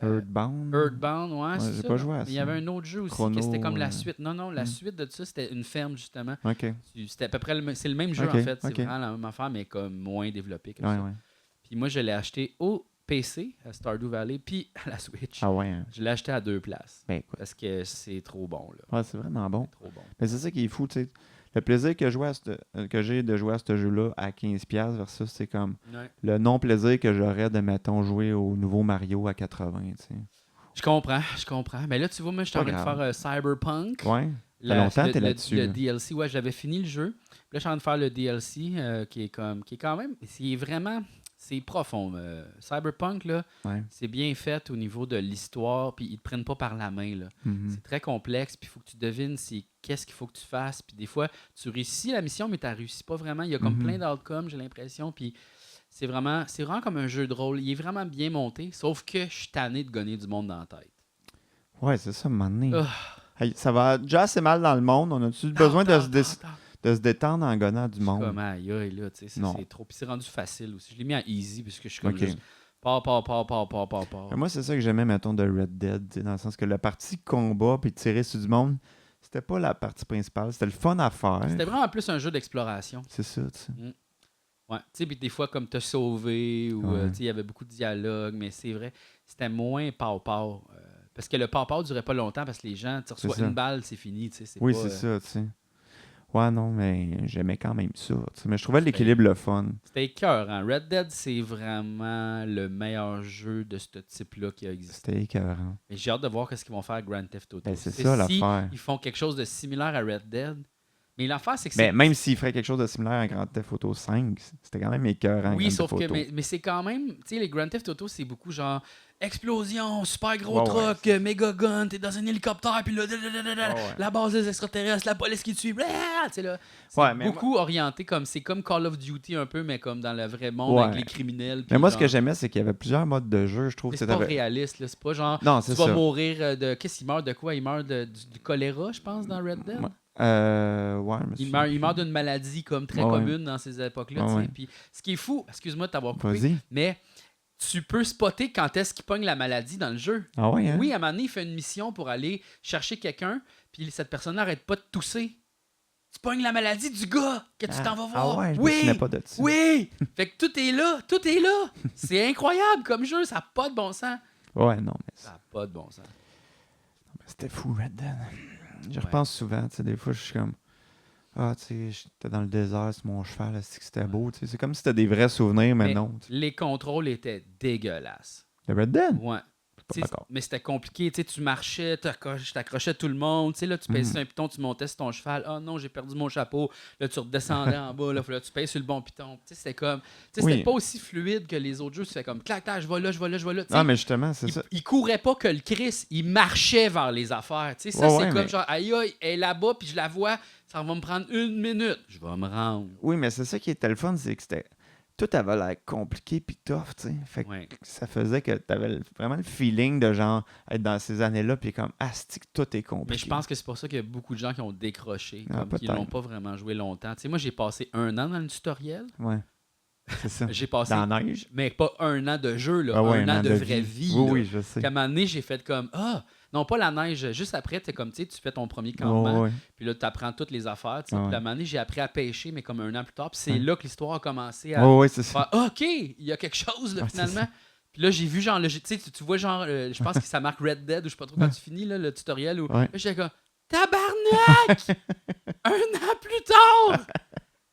Earthbound. Earthbound, ouais, c'est j'ai ça. pas joué à Mais il y ça. avait un autre jeu aussi Chrono, que c'était comme la euh, suite. Non, la hmm. suite de ça, c'était une ferme, justement. Ok. C'était à peu près c'est le même jeu, Ok, en fait. C'est ok. vraiment la même affaire, mais comme moins développé que Ouais, ça. ouais. Puis moi, je l'ai acheté au PC, à Stardew Valley, puis à la Switch. Ah ouais. Hein. Je l'ai acheté à 2 places. Ben écoute. Parce que c'est trop bon, là. Ouais, c'est vraiment bon. C'est trop bon. Mais c'est ça qui est fou, tu sais. Le plaisir que, que j'ai de jouer à ce jeu-là à $15 versus c'est comme Ouais. le non-plaisir que j'aurais de, mettons, jouer au nouveau Mario à 80, tu sais. Je comprends. Mais là, tu vois, moi, je suis en Pas train de grave. faire Cyberpunk. Ouais. Ça fait longtemps que t'es le là-dessus. Le là. DLC, ouais, j'avais fini le jeu. Puis là, je suis en train de faire le DLC qui est quand même. C'est vraiment. C'est profond. Cyberpunk, là, Ouais. c'est bien fait au niveau de l'histoire. Puis ils te prennent pas par la main, là. Mhm. C'est très complexe. Puis il faut que tu devines qu'est-ce qu'il faut que tu fasses. Puis des fois, tu réussis la mission, mais tu réussis pas vraiment. Il y a comme Mhm. plein d'outcomes, j'ai l'impression. Puis c'est vraiment comme un jeu de rôle. Il est vraiment bien monté. Sauf que je suis tanné de gonner du monde dans la tête. Ouais, c'est ça, à un moment donné. Ah. Hey, ça va déjà assez mal dans le monde. On a-tu besoin de se détendre en gonnant du monde? Comme aïe, aïe, là, tu sais, Non. c'est trop. Puis c'est rendu facile aussi. Je l'ai mis à easy parce que je suis comme Ok. juste. Pars. Mais moi, c'est ça que j'aimais, mettons, de Red Dead, tu sais, dans le sens que la partie combat puis tirer sur du monde, c'était pas la partie principale. C'était le fun à faire. C'était vraiment plus un jeu d'exploration. C'est ça, tu sais. Ouais. Tu sais, puis des fois, comme te sauver ou Ouais. tu sais, il y avait beaucoup de dialogues, mais c'est vrai, c'était moins pow-pow. Parce que le pow-pow durait pas longtemps parce que les gens, tu reçois C'est ça. une balle, c'est fini. Tu sais, c'est Oui, pas, c'est ça, tu sais. Ouais, non, mais j'aimais quand même ça. Tu sais. Mais je trouvais C'était- l'équilibre le fun. C'était écœurant. Red Dead, c'est vraiment le meilleur jeu de ce type-là qui a existé. C'était écœurant. Mais j'ai hâte de voir ce qu'ils vont faire avec Grand Theft Auto. Ben, c'est Tu sais, ça, si l'affaire. ils font quelque chose de similaire à Red Dead. Mais l'affaire, c'est que Ben, même s'il ferait quelque chose de similaire à Grand Theft Auto 5, c'était quand même écœurant. oui, Grand sauf Theft que, Auto. mais c'est quand même, tu sais, les Grand Theft Auto, c'est beaucoup genre explosion, super gros Ouais, truck, méga gun, t'es dans un hélicoptère, puis là, Ouais. la base des extraterrestres, la police qui te suit, tu sais là. C'est Ouais, mais beaucoup orienté comme, c'est comme Call of Duty un peu, mais comme dans le vrai monde Ouais. avec les criminels. Mais puis moi, ce genre- que j'aimais, c'est qu'il y avait plusieurs modes de jeu. Je trouve mais que c'est c'était. pas réaliste, là. C'est pas genre, Non, tu c'est vas ça. mourir de. Qu'est-ce qu'il meurt de quoi? Il meurt du choléra, je pense, dans Red Dead. Ouais. Ouais, je me Il souviens meurt plus. d'une maladie comme très Ouais. commune dans ces époques-là. Ouais, tu sais. ouais. Puis ce qui est fou, excuse-moi de t'avoir coupé, Vas-y. mais tu peux spotter quand est-ce qu'il pogne la maladie dans le jeu. Ah ouais, hein? Oui, à un moment donné, il fait une mission pour aller chercher quelqu'un, puis cette personne n'arrête pas de tousser. Tu pognes la maladie du gars que tu t'en vas voir. Ah ouais, je me oui, souvenais pas de ça. oui. Fait que tout est là. C'est incroyable comme jeu, ça n'a pas de bon sens. Ouais, non, mais Ça n'a pas de bon sens. c'était fou, Red Dead. Je Ouais. repense souvent, tu sais, des fois, je suis comme... Ah, tu sais, j'étais dans le désert sur mon cheval, c'est que c'était beau, tu sais. C'est comme si c'était des vrais souvenirs, mais non. tu sais. Les contrôles étaient dégueulasses. Le Red Dead? Ouais. Pas T'sais, d'accord. mais c'était compliqué, tu marchais, t'accrochais tout le monde, là, tu pèses sur un piton, tu montais sur ton cheval, oh non, j'ai perdu mon chapeau, là, tu redescendais en bas, là, tu pèses sur le bon piton. C'était comme, Oui. c'était pas aussi fluide que les autres jeux, tu fais comme, clac, clac, je vais là. Ah, mais justement, c'est il, ça. il courait pas que le Chris, il marchait vers les affaires. Ça, Ouais, c'est ouais, comme mais- genre, aïe, aïe, elle est là-bas, puis je la vois, ça va me prendre 1 minute. Je vais me rendre. Oui, mais c'est ça qui était le fun, c'est que c'était... Tout avait l'air compliqué puis tough, tu sais. Fait que Ouais. ça faisait que t'avais vraiment le feeling de genre être dans ces années-là puis comme asti que tout est compliqué. Mais je pense que c'est pour ça qu'il y a beaucoup de gens qui ont décroché, Ah, comme qui peut-être. l'ont pas vraiment joué longtemps. Tu sais, moi, j'ai passé 1 an dans le tutoriel. Ouais. C'est ça. J'ai passé, Dans la neige. mais pas 1 an de jeu, là, Ah ouais, 1 an de vraie vie. Oui, là. oui, je sais. Qu'à un moment donné, j'ai fait comme, non, pas la neige. Juste après, t'es comme, tu sais, tu fais ton premier campement. Ouais, ouais. Puis là, tu apprends toutes les affaires. Tu sais. Ah Puis ouais. à un moment donné, j'ai appris à pêcher, mais comme 1 an plus tard. Puis c'est Ouais. là que l'histoire a commencé à Ouais, ouais, c'est ça. faire, OK, il y a quelque chose, là, Ah, c'est finalement. Puis là, j'ai vu genre, tu sais, tu vois genre, je pense que ça marque Red Dead ou je sais pas trop quand tu finis là, le tutoriel. Ou... Ouais. Là, j'étais comme, tabarnak! Un an plus tard!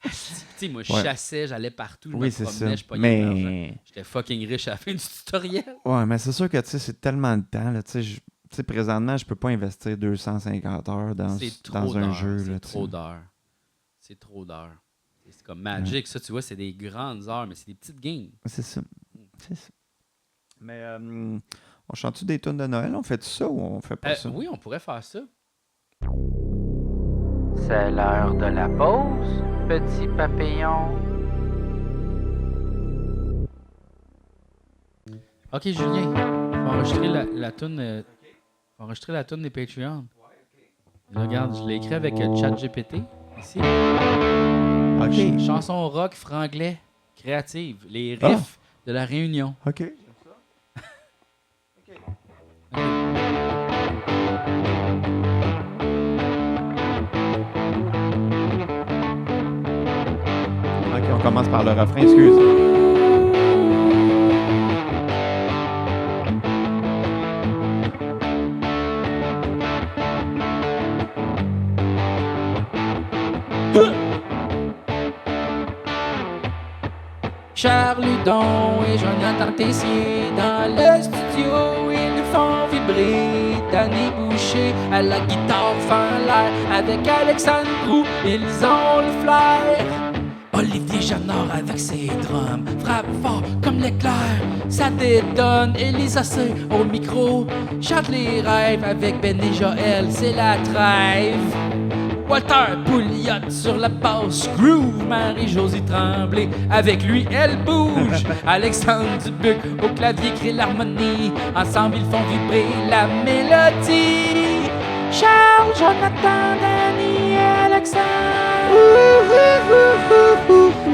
Tu sais, moi, je Ouais. chassais, j'allais partout, je me Oui, c'est ça. promenais, je pognais de l'argent. Mais... J'étais fucking riche à la fin du tutoriel. Ouais, mais c'est sûr que, tu sais, c'est tellement de temps, là, tu sais, présentement, je peux pas investir 250 heures dans un d'heures, jeu, là, c'est tu trop sais. d'heures. C'est trop d'heures. C'est comme Magic, ça, tu vois, c'est des grandes heures, mais c'est des petites games. C'est ça. C'est ça. Mais, on chante-tu des tunes de Noël? On fait ça ou on fait pas ça? Oui, on pourrait faire ça. C'est l'heure de la pause, petit papillon. Ok, Julien, on va enregistrer la toune. On va enregistrer la toune des Patreons. Là, regarde, je l'ai écrit avec ChatGPT ici. OK. Chanson rock franglais créative, les riffs de la Réunion. OK. OK, on commence par le refrain, excuse. Charles Hudon et Jonathan Tessier dans le studio, ils nous font vibrer. Danny Boucher à la guitare fait l'air avec Alexandre Roux, ils ont le flair. Olivier Janard avec ses drums frappe fort comme l'éclair, ça détonne. Elisa C au micro chante les rêves avec Ben et Joël, c'est la trêve. Walter Pouliot sur la basse groove, Marie-Josie Tremblay avec lui elle bouge. Alexandre Dubuc au clavier crée l'harmonie, ensemble ils font vibrer la mélodie. Charles, Jonathan, Danny et Alexandre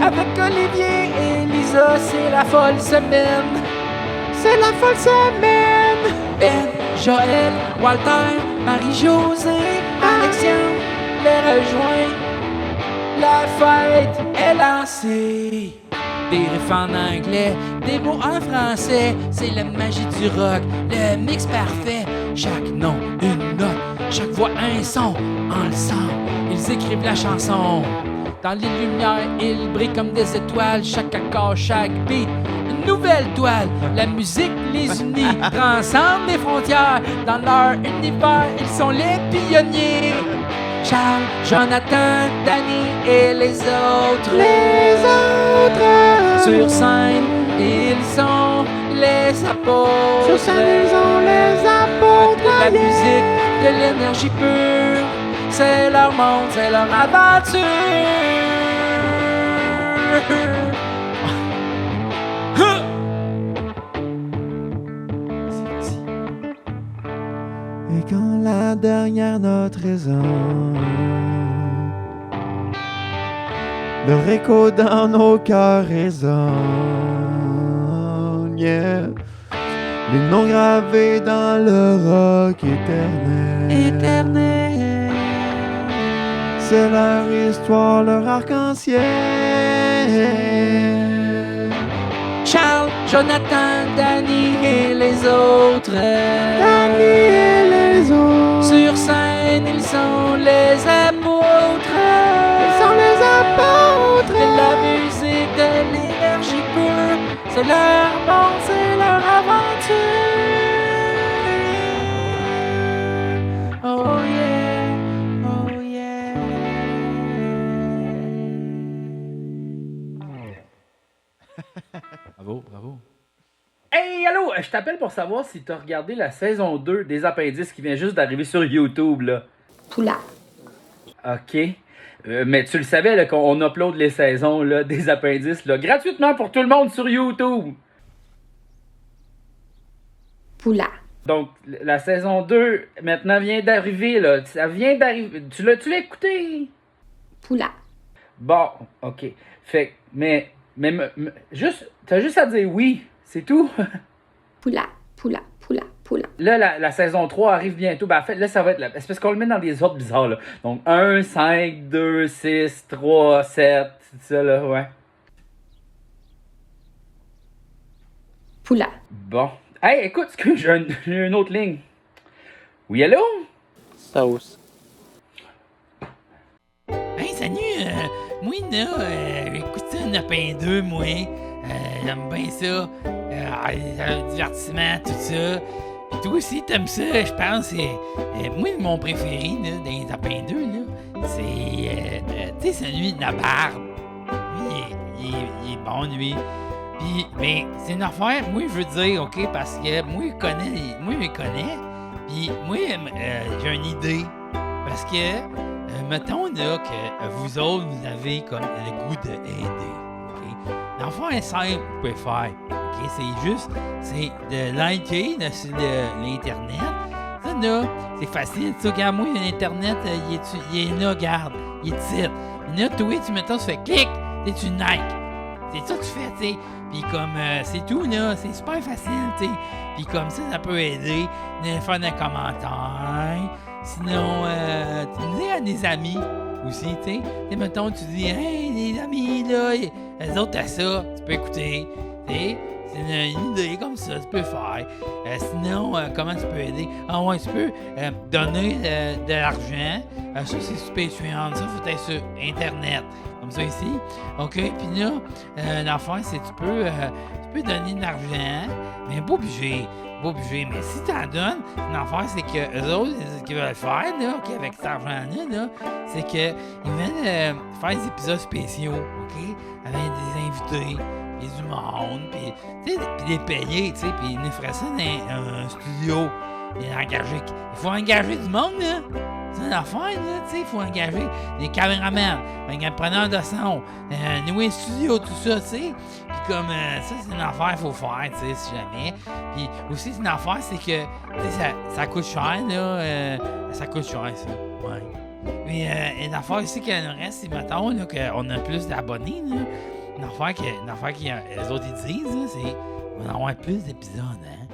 avec Olivier et Lisa, c'est la folle semaine. C'est la folle semaine. Ben, Joël, Walter, Marie-Josée, Alexandre les rejoint. La fête est lancée. Des riffs en anglais, des mots en français, c'est la magie du rock, le mix parfait. Chaque nom, une note, chaque voix un son, ensemble, ils écrivent la chanson. Dans les lumières, ils brillent comme des étoiles, chaque accord, chaque beat, une nouvelle toile. La musique les unit, transcende les frontières. Dans leur univers, ils sont les pionniers. Charles, Jonathan, Danny et les autres. Sur scène, ils sont les apôtres. Sur scène, ils sont les apôtres. De la musique, de l'énergie pure. C'est leur monde, c'est leur aventure. Et quand la dernière note résonne, le écho dans nos cœurs résonne, yeah. Les noms gravés dans le rock éternel. C'est leur histoire, leur arc-en-ciel. Charles, Jonathan, Danny et les autres. Danny et les autres. Sur scène, ils sont les apôtres. Ils sont les apôtres. De la musique, de l'énergie pure. C'est leur monde, c'est leur aventure. Oh yeah, oh yeah. Bravo, bravo. Hey, allô, je t'appelle pour savoir si t'as regardé la saison 2 des Appendices qui vient juste d'arriver sur YouTube, là. Poula. OK. Mais tu le savais, là, qu'on upload les saisons, là, des Appendices, là, gratuitement pour tout le monde sur YouTube. Poula. Donc, la saison 2, maintenant, vient d'arriver, là. Ça vient d'arriver. Tu l'as écouté? Poula. Bon, OK. Fait, mais juste, t'as juste à dire oui, c'est tout. Poula. Poula. Poula. Poula. Là, la saison 3 arrive bientôt. Ben, en fait, là, ça va être... C'est parce qu'on le met dans des ordres bizarres, là. Donc, 1, 5, 2, 6, 3, 7, c'est ça, là, ouais. poula, Bon. Hey, écoute, j'ai une autre ligne. Oui, allô? Sauce. Hey, salut, moi, là, j'écoute ça, Napin 2, moi. J'aime bien ça. Le divertissement, tout ça. Puis toi aussi, t'aimes ça, je pense. Moi, mon préféré, là, dans les Napin 2, là, c'est, tu sais, celui de la barbe. Lui, il est bon, lui. Puis, mais c'est une affaire, moi, je veux dire, OK, parce que moi, je les connais. Puis, moi, j'ai une idée. Parce que, mettons, là, que vous autres, vous avez comme le goût d'aider. OK? L'affaire est simple, vous pouvez faire. OK? C'est de liker là, sur l'Internet. Ça, là, c'est facile. Tu regarde, moi, l'Internet, il est là, regarde. Il est titre. Là, toi, mettons, tu fais clic, tu Nike. C'est ça que tu fais, tu sais. Puis comme, c'est tout, là. C'est super facile, tu sais. Puis comme ça peut aider. De faire des commentaires. Sinon, tu me dis à des amis aussi, tu sais. Et mettons, tu dis, hey, les amis, là, les autres, t'as ça. Tu peux écouter, tu sais. C'est une idée comme ça, tu peux faire. Sinon, comment tu peux aider? Ah ouais, tu peux donner de l'argent. Ça, c'est sur Patreon. Ça, faut être sur Internet. Comme ça ici. OK? Puis là, l'affaire, c'est que tu peux donner de l'argent, mais pas obligé. Pas obligé. Mais si tu en donnes, l'affaire, c'est que eux autres, ce qu'ils veulent faire, là, OK, avec cet argent-là, là, c'est qu'ils viennent faire des épisodes spéciaux, OK? Avec des invités. Puis du monde, puis les payer, tu sais, puis ils nous feraient ça dans un studio. Il faut engager du monde, là. C'est une affaire, là, tu sais, il faut engager des caméramans, un preneur de son, un studio, tout ça, tu sais. Puis comme, ça, c'est une affaire qu'il faut faire, tu sais, si jamais. Puis aussi, c'est une affaire, c'est que, tu sais, ça coûte cher, là. Ça coûte cher, ça, ouais. Mais une affaire aussi qu'il nous reste, c'est, mettons, là, qu'on a plus d'abonnés, là. Une affaire que les autres ils disent, là, c'est qu'on va en avoir plus d'épisodes, hein?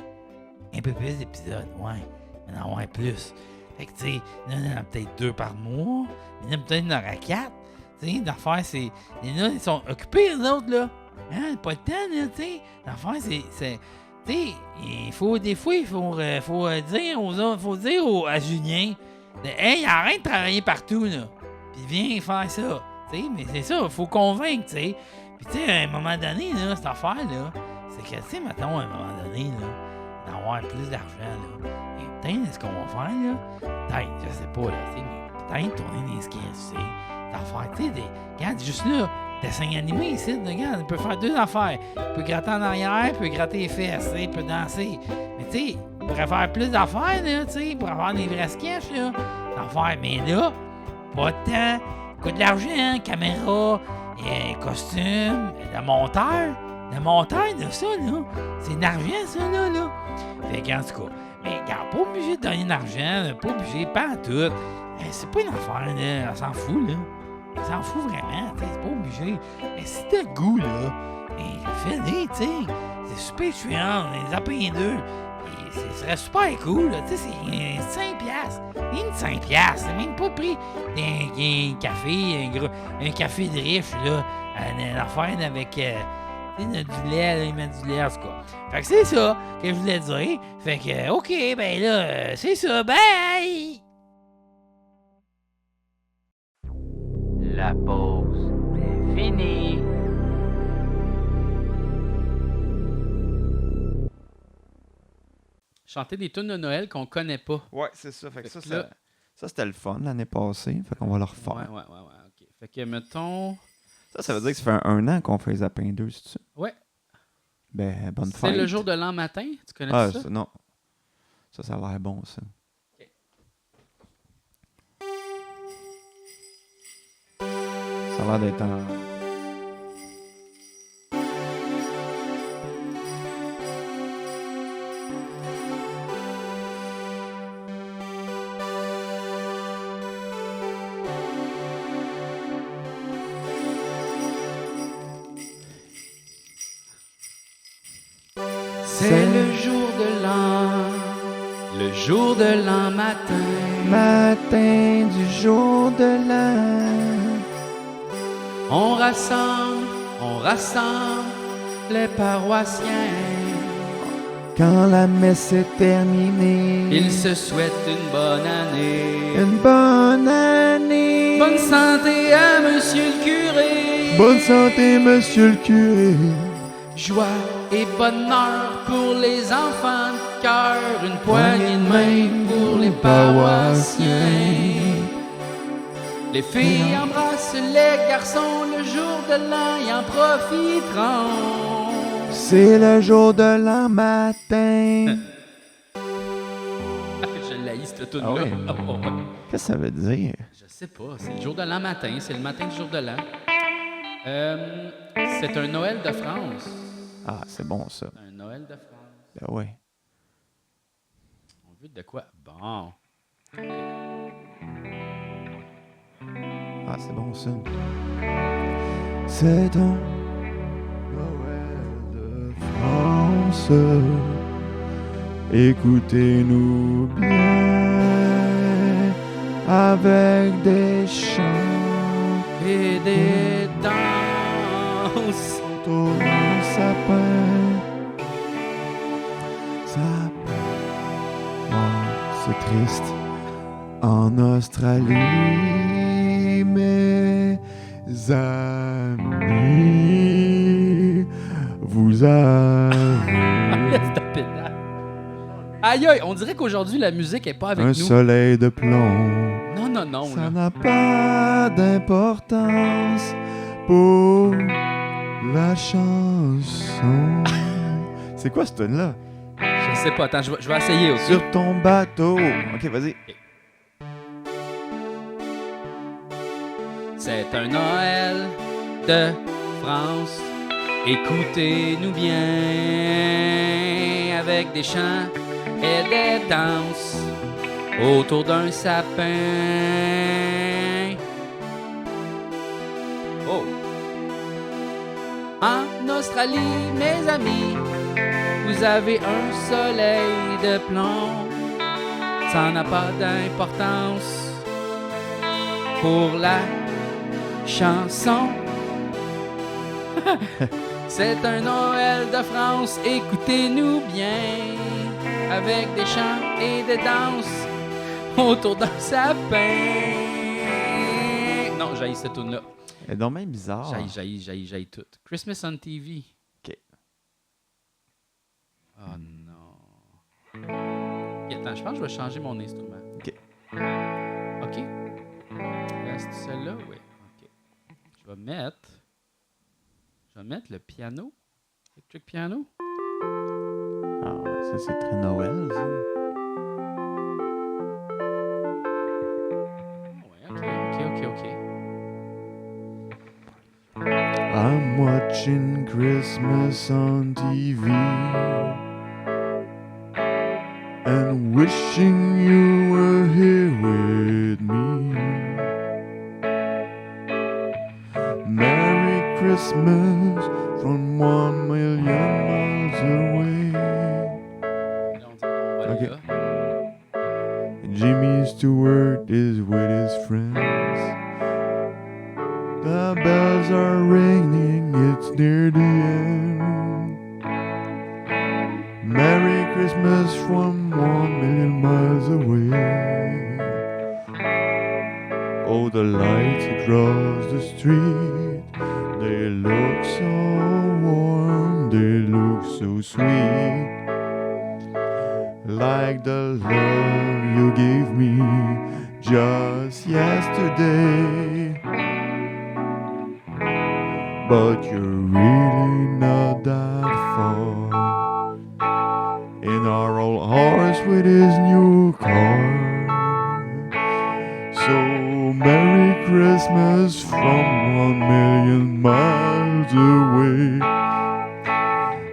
Un peu plus d'épisodes, ouais. On va en avoir plus. Fait que, tu sais, là, il y en a peut-être 2 par mois, mais là, peut-être il y en aura 4. Tu sais, l'affaire, c'est. Là, ils sont occupés, les autres, là. Hein? Pas le temps, là, tu sais. L'affaire, c'est. Tu sais, des fois, il faut dire aux autres, à Julien, hey, arrête de travailler partout, là. Puis viens faire ça. Tu sais, mais c'est ça, il faut convaincre, tu sais. Puis, tu sais, à un moment donné, là, cette affaire-là, c'est que, tu sais, mettons, à un moment donné, là, d'avoir plus d'argent, là. Et peut-être, ce qu'on va faire, là, peut-être, je sais pas, là, tu sais, mais peut-être tourner des sketchs, tu sais, d'affaires, tu sais, regarde, juste là, dessin animé ici, regarde, il peut faire 2 affaires. Il peut gratter en arrière, il peut gratter les fesses, tu sais, il peut danser. Mais, tu sais, il pourrait faire plus d'affaires, là, tu sais, il pourrait avoir des vrais sketchs, là, d'affaires. Mais là, pas de temps, coûte de l'argent, caméra, costume, le monteur, de ça, là, c'est de l'argent, ça, là. Fait qu'en tout cas, mais regarde, pas obligé de donner de l'argent, pas obligé, pas en tout. C'est pas une affaire, là, on s'en fout, là. On s'en fout vraiment, tu sais, c'est pas obligé. Mais si t'as le goût, là, fais-le, tu sais. C'est super chiant, les Lapins 2. Ce serait super cool, là, tu sais, c'est 5$. Une 5$, c'est même pas pris un café, un café de riche, là, une affaire avec, tu sais, du lait, là, ils mettent du lait, en tout cas. Fait que c'est ça que je voulais dire. Fait que, OK, ben là, c'est ça, bye! La pause est finie. Chanter des tunes de Noël qu'on connaît pas. Ouais, c'est ça. Fait que Fait que ça, là- ça c'était le fun l'année passée. Fait qu'on va le refaire. Ouais, ok. Fait que, mettons... Ça veut dire que ça fait un an qu'on fait les Lapins 2, c'est ça? Ouais. Ben, bonne fête. C'est le jour de l'an matin, tu connais Ah, ça? non. Ça a l'air bon, ça. Ok. Ça a l'air d'être en... C'est le jour de l'an matin. Matin du jour de l'an. On rassemble les paroissiens. Quand la messe est terminée, Il se souhaite une bonne année. une bonne année. Bonne santé à monsieur le curé. Bonne santé, monsieur le curé. Joie et bonheur pour les enfants de cœur. Une poignée de main pour les paroissiens. Les filles embrassent les garçons le jour de l'an et en profiteront. C'est le jour de l'an matin. Je l'haïs cette tune-là. Ah ouais? Qu'est-ce que ça veut dire? Je sais pas, c'est le jour de l'an matin, c'est le matin du jour de l'an. C'est un Noël de France. Ah, c'est bon ça. Un Noël de France. Ben ouais. On veut de quoi? Bon. Ah, c'est bon ça. C'est un Noël de France. Écoutez-nous bien avec des chants Et des danses. autour d'un sapin. Sapin. Oh, c'est triste. En Australie, mes amis, vous avez Laisse ta pédale. Aïe aïe, on dirait qu'aujourd'hui la musique est pas avec un nous. soleil de plomb. Non, non, non. Ça là. n'a pas d'importance pour la chanson. C'est quoi ce tune-là? Je sais pas, attends, je vais essayer aussi. Sur ton bateau. Ok, vas-y. C'est un Noël de France. Écoutez-nous bien avec des chants et des danses autour d'un sapin. Oh! En Australie, mes amis, vous avez un soleil de plomb. Ça n'a pas d'importance pour la chanson. C'est un Noël de France, écoutez-nous bien, avec des chants et des danses autour d'un sapin. Non, j'haïs cette tune-là. Elle est donc même bizarre. J'haïs tout. Christmas on TV. Ok. Oh non. Ok, attends, je pense que je vais changer mon instrument. Ok. Ok. Reste celle-là, oui. Ok. Je vais mettre le piano. Electric piano. Ah, ça c'est très Noël, ça. Ok. I'm watching Christmas on TV and wishing you were here with me. Merry Christmas from 1 million miles away. Là, on va aller Ok. là. Jimmy Stewart is with his friends. The bells are ringing, it's near the end. Merry Christmas from 1 million miles away. Oh, the lights across the street, they look so warm, they look so sweet. Like the love you gave me just yesterday. But you're really not that far. In our old horse with his new car. So Merry Christmas from 1 million miles away.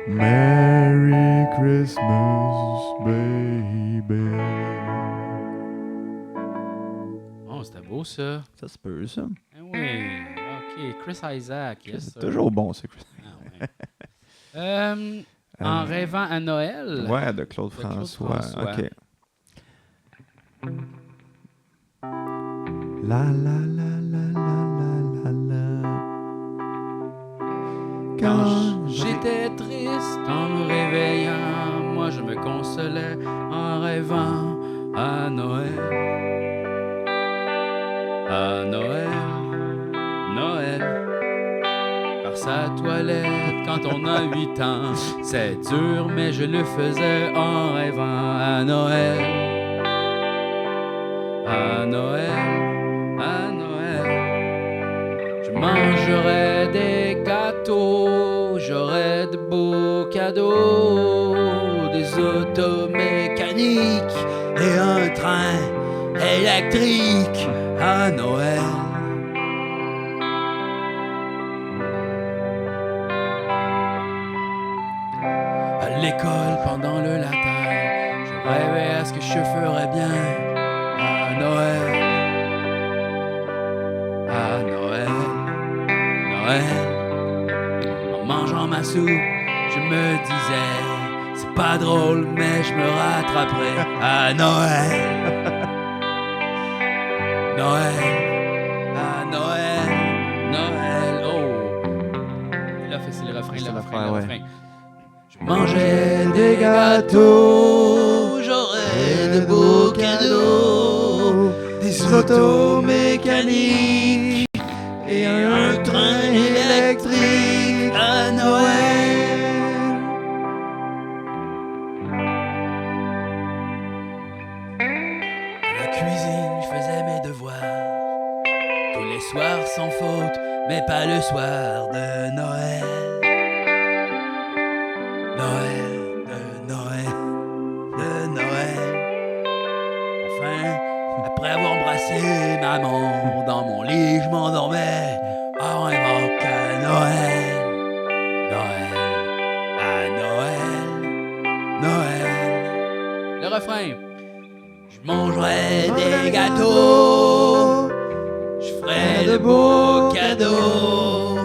Merry Christmas, baby. Oh, c'était beau ça. Ça se peut, ça. Ah oui. Ok. Chris Isaac. Yes, C'est sir. toujours bon, c'est Chris. Ah, ouais. En rêvant à Noël. Ouais, de Claude Claude François. François. OK. La la la la la la la la. Quand j'étais triste en me réveillant, moi je me consolais en rêvant à Noël. À Noël, Noël, par sa toilette quand on a 8 ans. C'est dur, mais je le faisais en rêvant à Noël. À Noël, à Noël, je mangerai des gâteaux, j'aurai de beaux cadeaux, des autos mécaniques et un train électrique à Noël. À l'école, pendant le latin, je rêvais à ce que je ferais bien à Noël. À Noël, Noël. En mangeant ma soupe, je me disais, c'est pas drôle, mais je me rattraperai à Noël. Noël, à Noël, Noël, oh. Là, c'est le refrain, le refrain. Je mangeais des gâteaux, j'aurais de beaux cadeaux, des autos mécaniques et un train électrique à Noël. À la cuisine, je faisais mes devoirs tous les soirs sans faute, mais pas le soir de Noël. Noël, de Noël, de Noël. Enfin, après avoir embrassé maman dans mon lit, je m'endormais en rêvant qu'à Noël. Noël, à Noël, Noël. Le refrain. Je mangerai des gâteaux, je ferai de beaux cadeaux,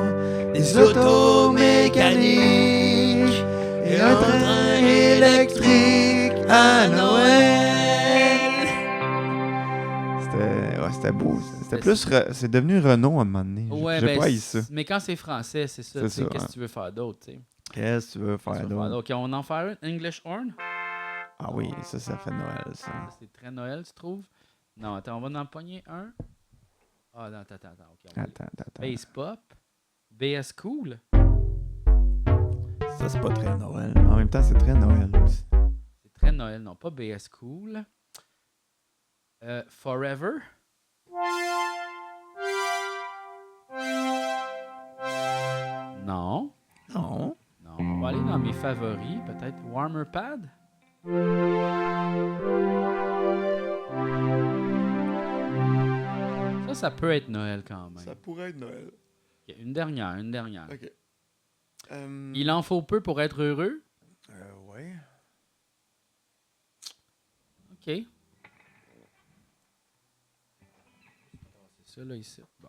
des autos mécaniques et un train électrique à Noël. C'était beau. C'était plus... C'est devenu Renault à un moment donné. Ouais, J'ai pas haï ça. mais quand c'est français, c'est ça. C'est tu sais, ça, qu'est-ce ouais. que tu veux faire d'autre, tu sais? Qu'est-ce que tu veux faire d'autre? Ok, on en fait une English Horn. Ah oui, ça fait Noël, ça. C'est très Noël, tu trouves? Non, attends, on va en empoigner un. Ah, non, attends. Ok, on va Attends. Bass Pop. BS Cool. Ça, c'est pas très Noël. Mais en même temps, c'est très Noël aussi. C'est très Noël, non, pas BS Cool. Forever. Non. Non. Non, on va aller dans mes favoris. Peut-être Warmer Pad. Ça peut être Noël quand même. Ça pourrait être Noël. Ok, une dernière. OK. Il en faut peu pour être heureux. Ouais. OK. C'est ça là ici. Bon.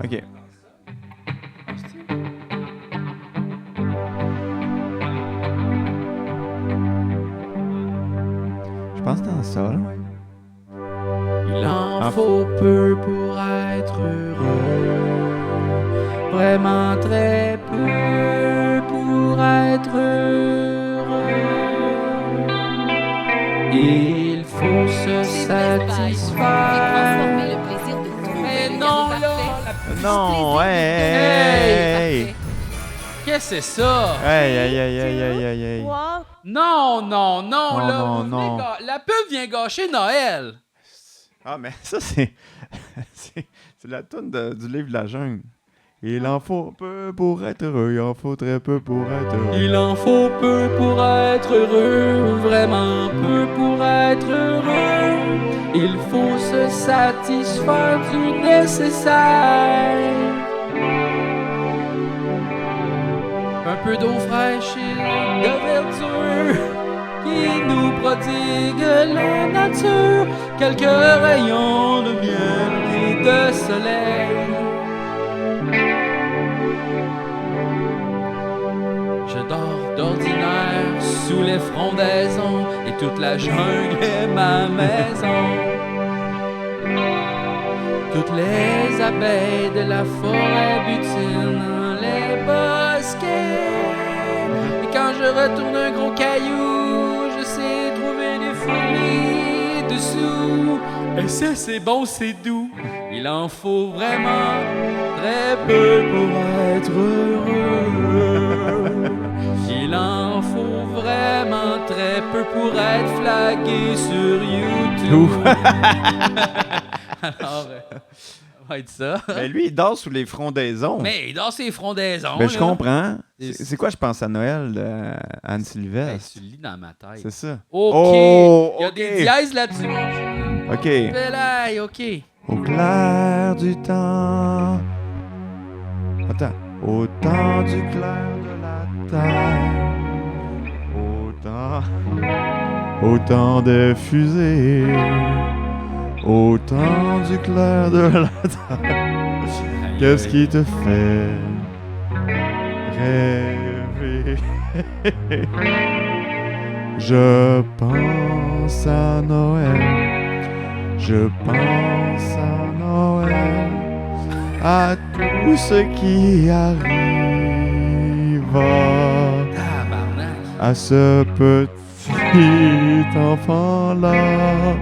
OK. Je pense dans ça, là. Il en faut peu pour être heureux. Vraiment très peu pour être heureux. Il faut se satisfaire. Le plaisir de trouver Mais le non, gâteau là! parfait. Non, Plus plaisir hey! de Qu'est-ce que c'est ça? Hey. Wow. Non, Non, là. non, vous venez non. la pub vient gâcher Noël. Ah, mais ça, c'est... c'est la toune du livre de la jungle. Il en faut peu pour être heureux, il en faut très peu pour être heureux. Il en faut peu pour être heureux, vraiment peu pour être heureux. Il faut se satisfaire du nécessaire. Un peu d'eau fraîche et de verdure qui nous prodigue la nature. Quelques rayons de miel et de soleil. Je dors d'ordinaire sous les frondaisons et toute la jungle est ma maison. Toutes les abeilles de la forêt butinent dans les bosquets. Et quand je retourne un gros caillou, je sais trouver des fourmis dessous. Et ça, c'est bon, c'est doux. Il en faut vraiment très peu pour être heureux. Il en faut vraiment très peu pour être flagué sur YouTube. Alors, ça va être ça. Mais lui, il dort sous les frondaisons. Mais il dort ses frondaisons. Ben, je là. comprends. Et- C'est quoi, je pense à Noël de Anne Ben, Sylvestre? tu le lis dans ma tête. C'est ça. OK. Oh, Il y a OK. des dièses là-dessus, mon chien. OK. Belaï, OK. Au clair du temps. Attends. Au temps du clair de la terre. Au temps des fusées. Au temps du clair de la terre. Qu'est-ce qui te fait rêver? Je pense à Noël. Je pense à Noël. À tout ce qui arrive. Tabarnak. À ce petit enfant-là.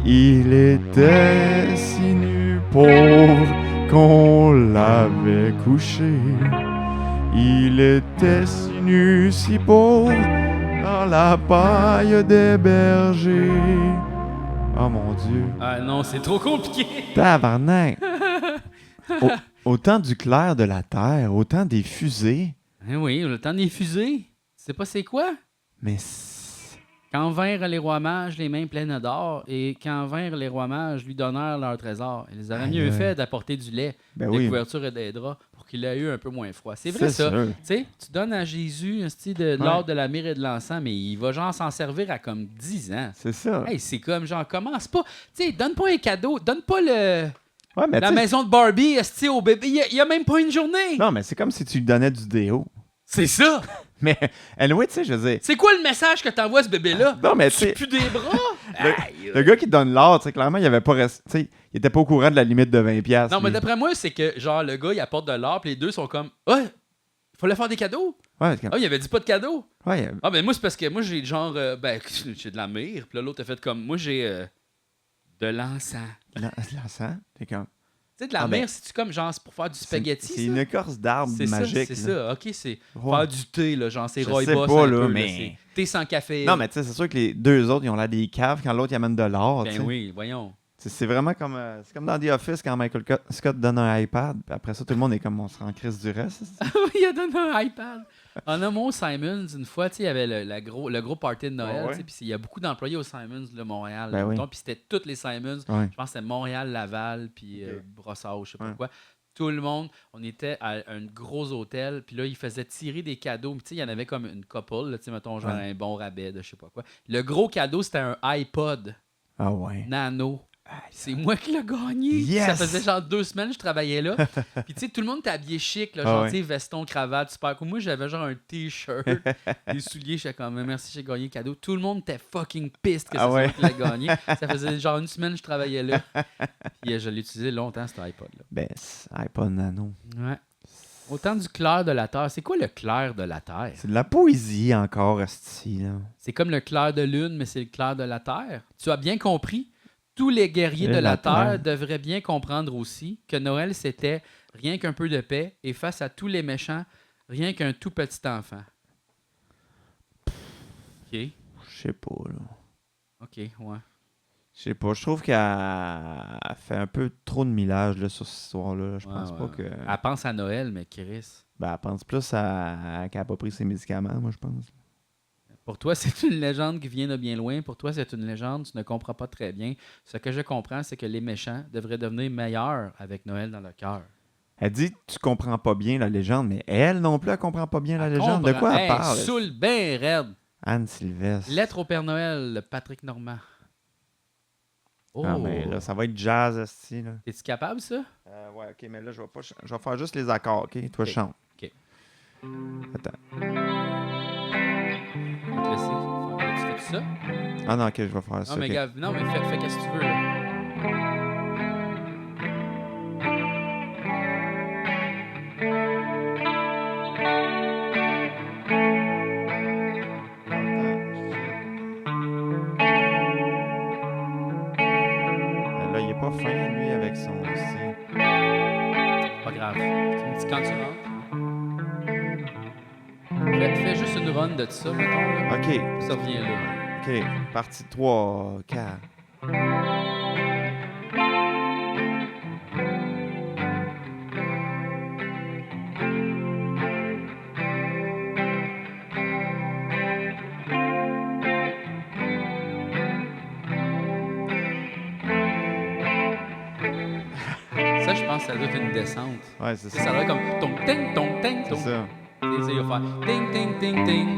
Il était si nu, pauvre, qu'on l'avait couché. Il était si nu, si pauvre, dans la paille des bergers. Oh mon Dieu. Ah non, c'est trop compliqué. Tabarnak. Au temps du clair de la terre, au temps des fusées. Eh oui, le temps des fusées. Tu sais pas c'est quoi? Mais Quand vinrent les rois mages les mains pleines d'or, et quand vinrent les rois mages lui donnèrent leur trésor. Ils auraient Aïe, mieux aïe. fait d'apporter du lait, ben des oui, couvertures et des draps pour qu'il ait eu un peu moins froid. C'est vrai ça. sûr. Tu sais, tu donnes à Jésus un style de l'ordre de la myrrhe et de l'encens, mais il va genre s'en servir à comme 10 ans. C'est ça. Hey, c'est comme genre, commence pas. Tu sais, donne pas un cadeau, donne pas le Ouais, mais la tu sais, maison de Barbie esti, au bébé. Il y a même pas une journée. non, mais c'est comme si tu lui donnais du déo. C'est ça. Mais, anyway, tu sais, je veux dire, C'est quoi le message que t'envoies à ce bébé-là? non, mais tu Tu sais, pues des bras? Aïe. le gars qui te donne l'or, tu sais, clairement, il avait pas tu sais, il était pas au courant de la limite de 20$. Non, mais lui. d'après moi, c'est que genre le gars, il apporte de l'or, puis les deux sont comme, ah, il fallait faire des cadeaux. Ouais, c'est comme- Ah, il avait dit pas de cadeaux. ouais, Ah, ben moi, c'est parce que moi, j'ai genre, ben, j'ai de la myrrhe, puis là, l'autre a fait comme, moi, j'ai de l'encens. l'encens, t'es comme... Tu sais, de la Ah, ben, myrrhe, c'est-tu comme genre, c'est pour faire du spaghetti? C'est ça? une écorce d'arbre C'est ça, magique. c'est là. ça. OK, c'est Ouais. faire du thé, là, genre, c'est Je rooibos sais pas, un là, peu, mais- c'est thé sans café. Non, mais tu sais, c'est sûr que les deux autres, ils ont l'air des caves quand l'autre, il amène de l'or, tu Ben sais. oui, voyons. C'est vraiment comme... c'est comme dans The Office, quand Michael Scott donne un iPad, puis après ça, tout le monde est comme, on se rend en crise du reste. Il a donné un iPad. En a mon Simons, une fois, tu sais, il y avait le gros party de Noël, Ouais. tu sais, puis il y a beaucoup d'employés au Simons, de Montréal. Ben là, oui. mettons, puis c'était toutes les Simons. Ouais. Je pense que c'était Montréal, Laval, puis Brossard, je sais pas Ouais. quoi. Tout le monde, on était à un gros hôtel, puis là, ils faisaient tirer des cadeaux. Tu sais, il y en avait comme une couple, là, tu sais, mettons, genre Ouais. un bon rabais de je sais pas quoi. Le gros cadeau, c'était un iPod Ah ouais. Nano. C'est moi qui l'ai gagné. Yes! Ça faisait genre 2 semaines que je travaillais là. Puis tu sais, tout le monde était habillé chic, là, Ah genre ouais. tu sais, veston, cravate, super cool. Moi, j'avais genre un t-shirt, des souliers, j'étais comme merci, j'ai gagné le cadeau. Tout le monde était fucking piste que Ah c'est ouais? moi qui l'ai gagné. Ça faisait genre une semaine que je travaillais là. Puis je l'ai utilisé longtemps, cet iPod-là. Ben, c'est iPod Nano. Ouais. Autant du clair de la Terre. C'est quoi le clair de la Terre? C'est de la poésie encore, esti, là. C'est comme le clair de lune, mais c'est le clair de la Terre. Tu as bien compris? Tous les guerriers de la Terre devraient bien comprendre aussi que Noël, c'était rien qu'un peu de paix et face à tous les méchants, rien qu'un tout petit enfant. OK. Je sais pas, là. OK, ouais. Je sais pas, je trouve qu'elle fait un peu trop de millage là, sur cette histoire-là. Je pense Ouais, pas ouais. que... Elle pense à Noël, mais Chris. Ben, elle pense plus qu'elle a pas pris ses médicaments, moi, je pense. Pour toi, c'est une légende qui vient de bien loin. Pour toi, c'est une légende, tu ne comprends pas très bien. Ce que je comprends, c'est que les méchants devraient devenir meilleurs avec Noël dans le cœur. Elle dit tu comprends pas bien la légende, mais elle non plus, elle comprend pas bien la Elle légende. De quoi comprend. elle Hey, parle? saoule ben raide. Anne Sylvestre. Lettre au Père Noël, Patrick Normand. Oh. Ah, mais là, ça va être jazz, esti, là. Es-tu capable, ça? Ouais, ok, mais là, je vais pas je vais faire juste les accords, ok? Toi, Ok. chante. Ok. Attends. On va te laisser. Tu fais ça? Ah non, ok, je vais faire ça. Non, mais ok. gars, non, mais fais qu'est-ce que tu veux, là. pas fin, lui, avec son style. Pas grave. Tu me dis quand tu rentres. Fais juste une run de ça, mettons. Là. OK. Ça revient là. OK. Partie 3, 4. Ça, je pense que ça doit être une descente. Ouais, c'est Ça ça. doit être comme ton ting, ton ting, C'est ton. ça. Et ça, il va faire ting, ting, ting, ting.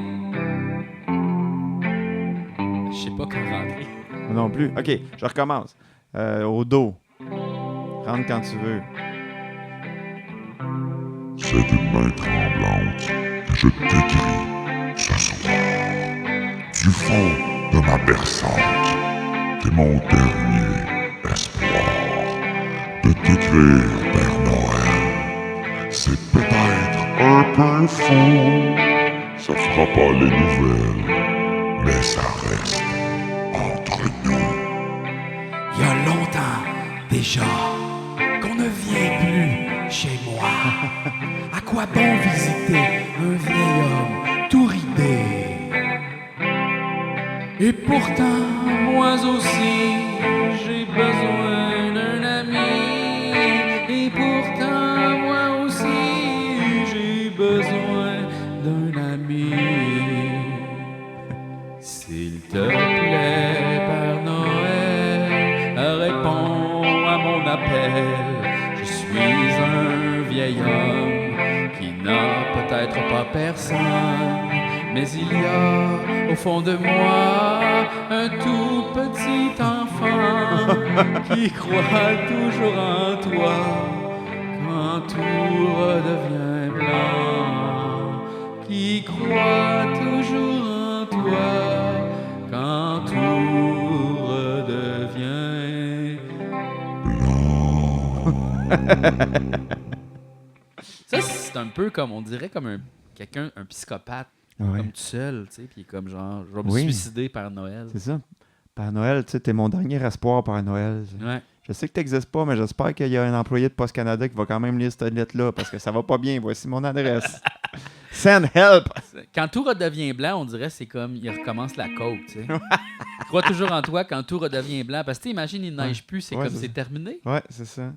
Je sais pas quand rentrer. Moi non plus. OK, je recommence. Au dos. Rentre quand tu veux. C'est d'une main tremblante que je t'écris ce soir. Du fond de ma bersaque, t'es mon dernier espoir. De t'écrire, Père Noël, c'est peut-être un peu fou. Ça fera pas les nouvelles, mais ça reste entre nous. Il y a longtemps déjà qu'on ne vient plus chez moi. À quoi bon visiter un vieil homme tout ridé? Et pourtant, moi aussi, j'ai besoin d'un ami. Et pourtant, moi aussi, j'ai besoin d'un ami. S'il te plaît, Père Noël, réponds à mon appel. Je suis un vieil homme qui n'a peut-être pas personne, mais il y a au fond de moi un tout petit enfant qui croit toujours en toi quand tout redevient blanc, qui croit toujours en toi quand tout redevient Ça, c'est un peu comme, on dirait comme un psychopathe, Ouais. comme tout seul, tu sais, puis comme genre, je vais me Oui. suicider par Noël. C'est ça. Père Noël, tu sais, t'es mon dernier espoir, Père Noël. Ouais. Je sais que t'existes pas, mais j'espère qu'il y a un employé de Post Canada qui va quand même lire cette lettre-là, parce que ça va pas bien. Voici mon adresse. Send help! Quand tout redevient blanc, on dirait que c'est comme il recommence la coke, tu sais. Il croit toujours en toi quand tout redevient blanc. Parce que imagine, il neige plus, c'est Ouais, comme c'est c'est ça. terminé. Ouais, c'est ça.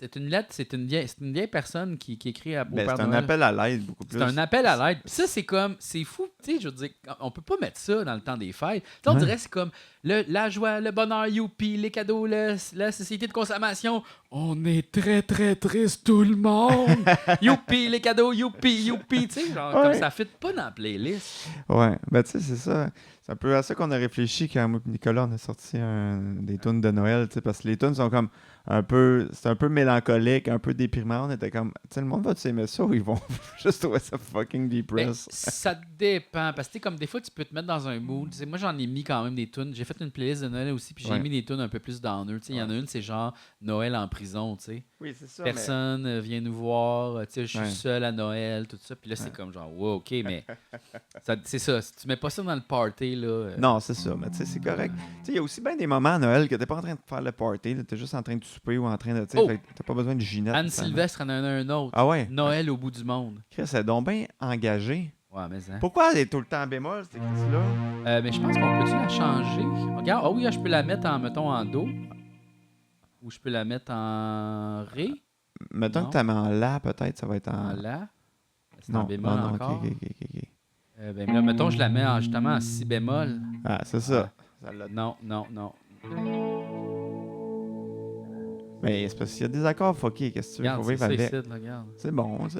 C'est une lettre, c'est une vieille personne qui écrit au Ben, Père c'est un Noël. appel à l'aide, beaucoup plus. C'est un appel à l'aide. Puis ça, c'est comme, c'est fou, tu sais, je veux dire, on peut pas mettre ça dans le temps des fêtes. Tu sais, on Ouais. dirait que c'est comme la joie, le bonheur, youpi, les cadeaux, la société de consommation. On est très, très triste, tout le monde. Youpi, les cadeaux, youpi, youpi, tu sais, genre, Ouais. comme ça fit pas dans la playlist. Ouais, ben tu sais, c'est ça. C'est un peu à ça qu'on a réfléchi quand moi et Nicolas, on a sorti des tunes de Noël, tu sais, parce que les tunes sont comme c'est un peu mélancolique, un peu déprimant. On était comme, tu sais, le monde va s'aimer ça ou ils vont juste trouver ça fucking Ben, depressed. ça dépend. Parce que tu sais, comme des fois, tu peux te mettre dans un mood. Tu sais, moi, j'en ai mis quand même des tunes. J'ai fait une playlist de Noël aussi, puis j'ai Ouais. mis des tunes un peu plus downer. Tu sais, il y en a une, c'est genre Noël en prison, tu sais. Oui, c'est ça. Personne vient nous voir, tu sais, je suis Ouais. seul à Noël, tout ça. Puis là, c'est comme genre, wow, OK, mais c'est ça. Si tu mets pas ça dans le party, là. Non, c'est ça, mais tu sais, c'est correct. Tu sais, il y a aussi bien des moments à Noël que t'es pas en train de faire le party, t'es juste en train de souper ou en train de, tu sais, Oh! fait que t'as pas besoin de Ginette. Anne nécessairement. Sylvestre en a un autre. Ah ouais? Noël au bout du monde. Chris, elle est donc bien engagée. Ouais, mais hein. Pourquoi elle est tout le temps en bémol, cette Chris-là? Mais je pense qu'on peut-tu la changer? Regarde, ah oui, je peux la mettre en, mettons, en do. Ou je peux la mettre en ré. Mettons Non. que t'as mis en la, peut-être, ça va être En en... la. C'est Non, en bémol non, encore. ok. Ben là, mettons, je la mets justement en si bémol. Ah, c'est ça. Ça l'a- Non. Mais c'est parce qu'il y a des accords fuckés, qu'est-ce que tu veux? Regarde, Faut c'est vivre ça avec. ici, là, regarde. C'est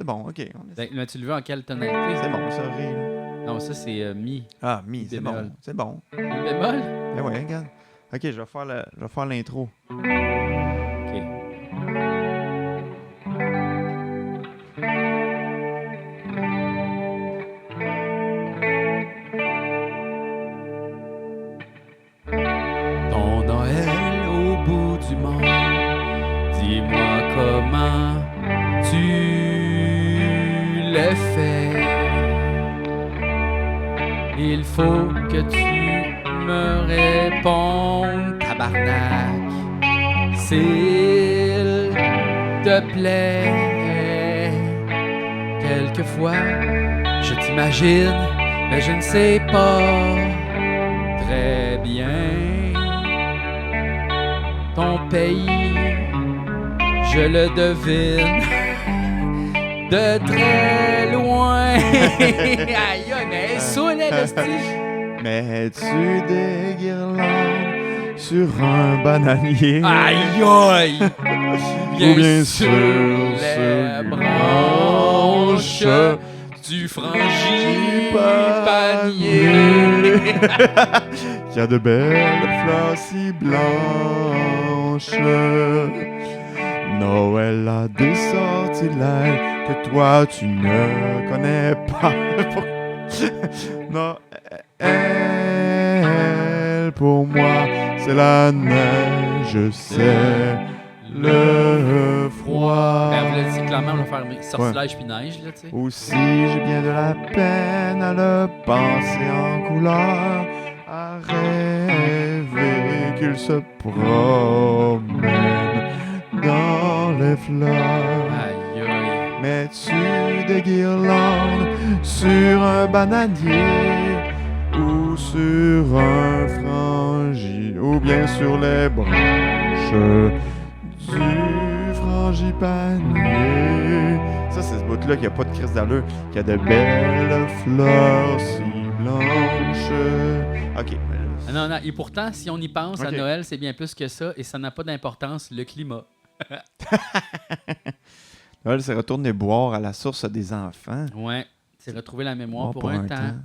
bon, ok. Ben, mais tu le veux en quelle tonalité? C'est bon, ça, ré, là. Non, ça, c'est mi. Ah, mi, c'est Bémol. bon, c'est bon. Mi bémol? Ben ouais, regarde. Ok, je vais faire l'intro. OK. Ton Noël au bout du monde, dis-moi comment tu le fais. Il faut que tu me répondes, tabarnak. s'il te plaît. Quelquefois, je t'imagine, mais je ne sais pas très bien ton pays. Je le devine de très loin. Aïe, aïe, mais saoule, le style. Mets-tu des guirlandes sur un bananier? Aïe, aïe. Ou bien sûr les branches du frangipanier. Qui a de belles fleurs si blanches. Noël a des sortilèges que toi tu ne connais pas. Noël, pour moi, c'est la neige, c'est le froid. Ben, vous l'avez dit clairement, on va faire sortilège puis neige, là, tu sais. Aussi, j'ai bien de la peine à le penser en couleur, à rêver qu'il se promène dans les fleurs. Aïe, aïe. Mets-tu des guirlandes sur un bananier ou sur un frangi ou bien sur les branches du frangipanier? Ça, c'est ce bout-là qui a pas de crise d'allure, qui a de belles fleurs si blanches. OK. Non, non, et pourtant, si on y pense, à Ok. Noël, c'est bien plus que ça, et ça n'a pas d'importance, le climat. Noël, c'est retourner boire à la source des enfants. Ouais, c'est retrouver la mémoire Boire pour un temps.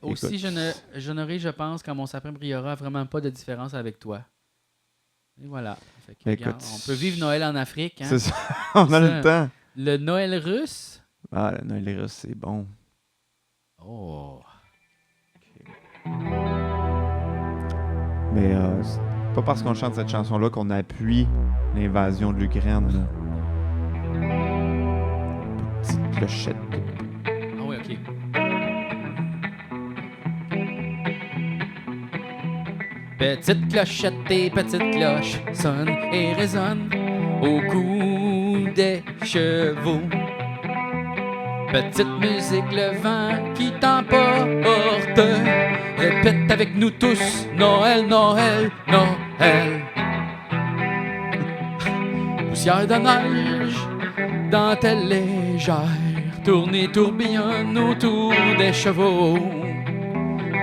Aussi, Écoute. je n'aurai, je pense, quand mon sapin brillera, vraiment pas de différence avec toi. Et voilà. Fait que, Écoute, regarde, on peut vivre Noël en Afrique. Hein? C'est ça, on a Ça. le temps. Le Noël russe. Ah, le Noël russe, c'est bon. Oh. Mais c'est pas parce qu'on chante cette chanson-là qu'on appuie l'invasion de l'Ukraine. Là. Petite clochette. Ah oui, ok. Petite clochette et petite cloche sonne et résonne au cou des chevaux. Petite musique, le vent qui t'emporte. Répète avec nous tous, Noël, Noël, Noël. Poussière de neige, dentelle légère, tourne tourbillonne autour des chevaux.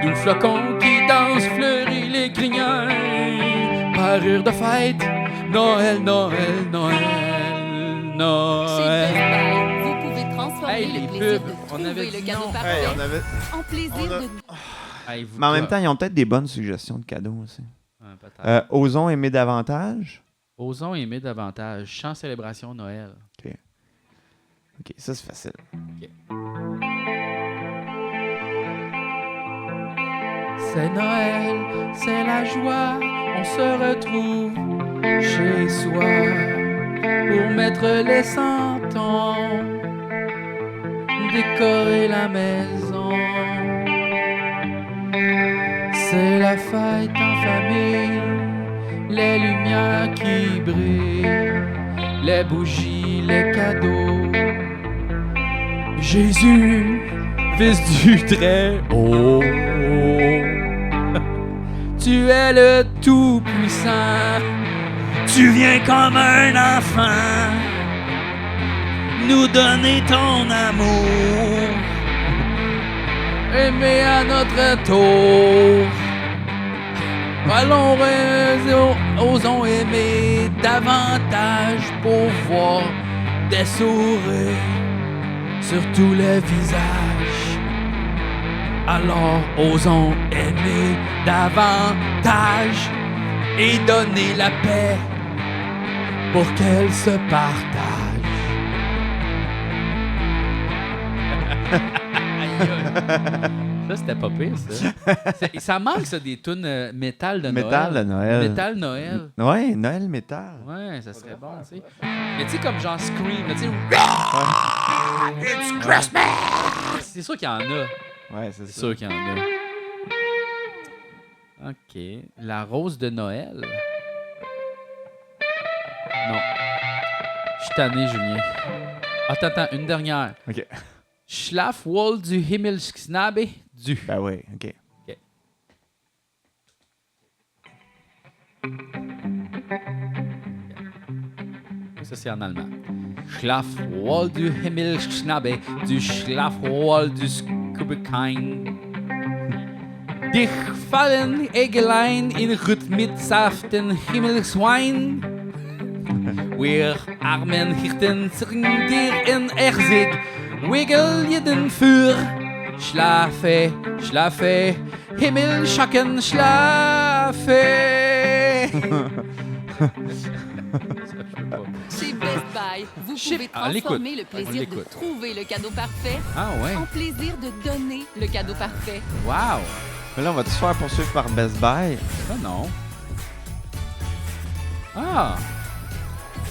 Doux flocons qui dansent, fleurit les crinières, parure de fête, Noël, Noël, Noël, Chez Noël. Best Buy, vous pouvez transformer Hey, le les plaisir pubs, de on trouver avait le dit cadeau non. parfait en on plaisir a- de... Hey, vous Mais en même quoi? temps, ils ont peut-être des bonnes suggestions de cadeaux aussi. Ouais, peut-être. Osons aimer davantage. Osons aimer davantage. Chant célébration Noël. OK, ça c'est facile. C'est Noël, c'est la joie, on se retrouve chez soi pour mettre les santons, décorer la maison. C'est la fête en famille, les lumières qui brillent, les bougies, les cadeaux. Jésus, fils du Très-Haut, tu es le Tout-Puissant, tu viens comme un enfant nous donner ton amour, aimer à notre tour. Allons, osons aimer davantage pour voir des sourires sur tous les visages. Alors osons aimer davantage et donner la paix pour qu'elle se partage. Aïe, aïe. Ça, c'était pas pire, ça. Ça manque, ça, des tunes métal de Noël. Métal de Noël. Métal Noël. Ouais, Noël métal. Ouais, ça serait bon, tu sais. Mais tu sais, comme genre Scream, là, tu sais. It's Christmas! C'est sûr qu'il y en a. Ouais, c'est C'est ça. sûr qu'il y en a. OK. La rose de Noël. Non. Je suis tanné, Julien. Attends, une dernière. OK. Schlaf Wall du Himmelsknabe du. Ben oui, OK. Ça, c'est en allemand. Schlaf Wall du Himmelsknabe du Schlaf Wall du Skubekein. Dich fallen Egelein in rhythmitsaften Himmelswein. Wir armen Hirten zringen dir in Erzig. Wiggle jeden für. Schlafe, schlafe, Himmelschacken, schlafe. Chez Best Buy, vous pouvez Ah, l'écoute. transformer le On plaisir de l'écoute. trouver le cadeau parfait Ah ouais. en plaisir de donner le cadeau parfait. Wow. Mais là, on va-tu se faire poursuivre par Best Buy? Ah non. Ah.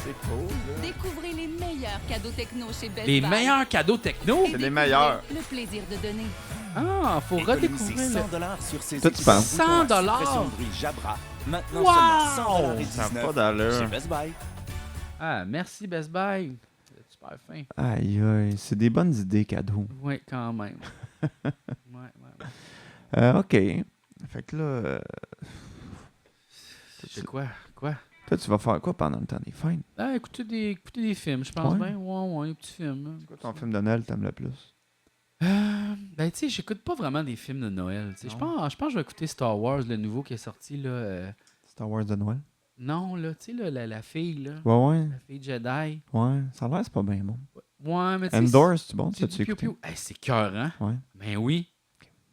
C'est cool, là. Découvrez les meilleurs cadeaux techno chez Best Les Buy. meilleurs cadeaux techno. Et C'est les découvrez meilleurs. Le plaisir de donner. Ah, faut redécouvrir le... 100$ sur ses Toi, tu penses? équipements boutons à 100$? suppression-gris Jabra. Maintenant Wow! seulement 100$ et Ça n'a 19 pas d'allure. chez Best Buy. Ah, merci Best Buy. C'est super fin. Aïe, aïe. C'est des bonnes idées, cadeaux. Oui, quand même. OK. Fait que là... C'est quoi? Quoi? Toi, tu vas faire quoi pendant le temps des fêtes? Ah, écouter des films, je pense Ouais. bien. Ouais, des petits films. Hein. C'est quoi ton film de Noël que t'aimes le plus? Ben, tu sais, j'écoute pas vraiment des films de Noël. tu sais. Je Non. pense que je vais écouter Star Wars, le nouveau qui est sorti, là. Star Wars de Noël? Non, là, tu sais, là, la fille, là. Ouais. La fille Jedi. Ouais. Ça a l'air, c'est pas bien bon. Ouais, mais tu sais. Endor, c'est bon? c'est Ça, du tu piou-piou. écouté? Hey, c'est cœur, hein? Ouais. Ben oui.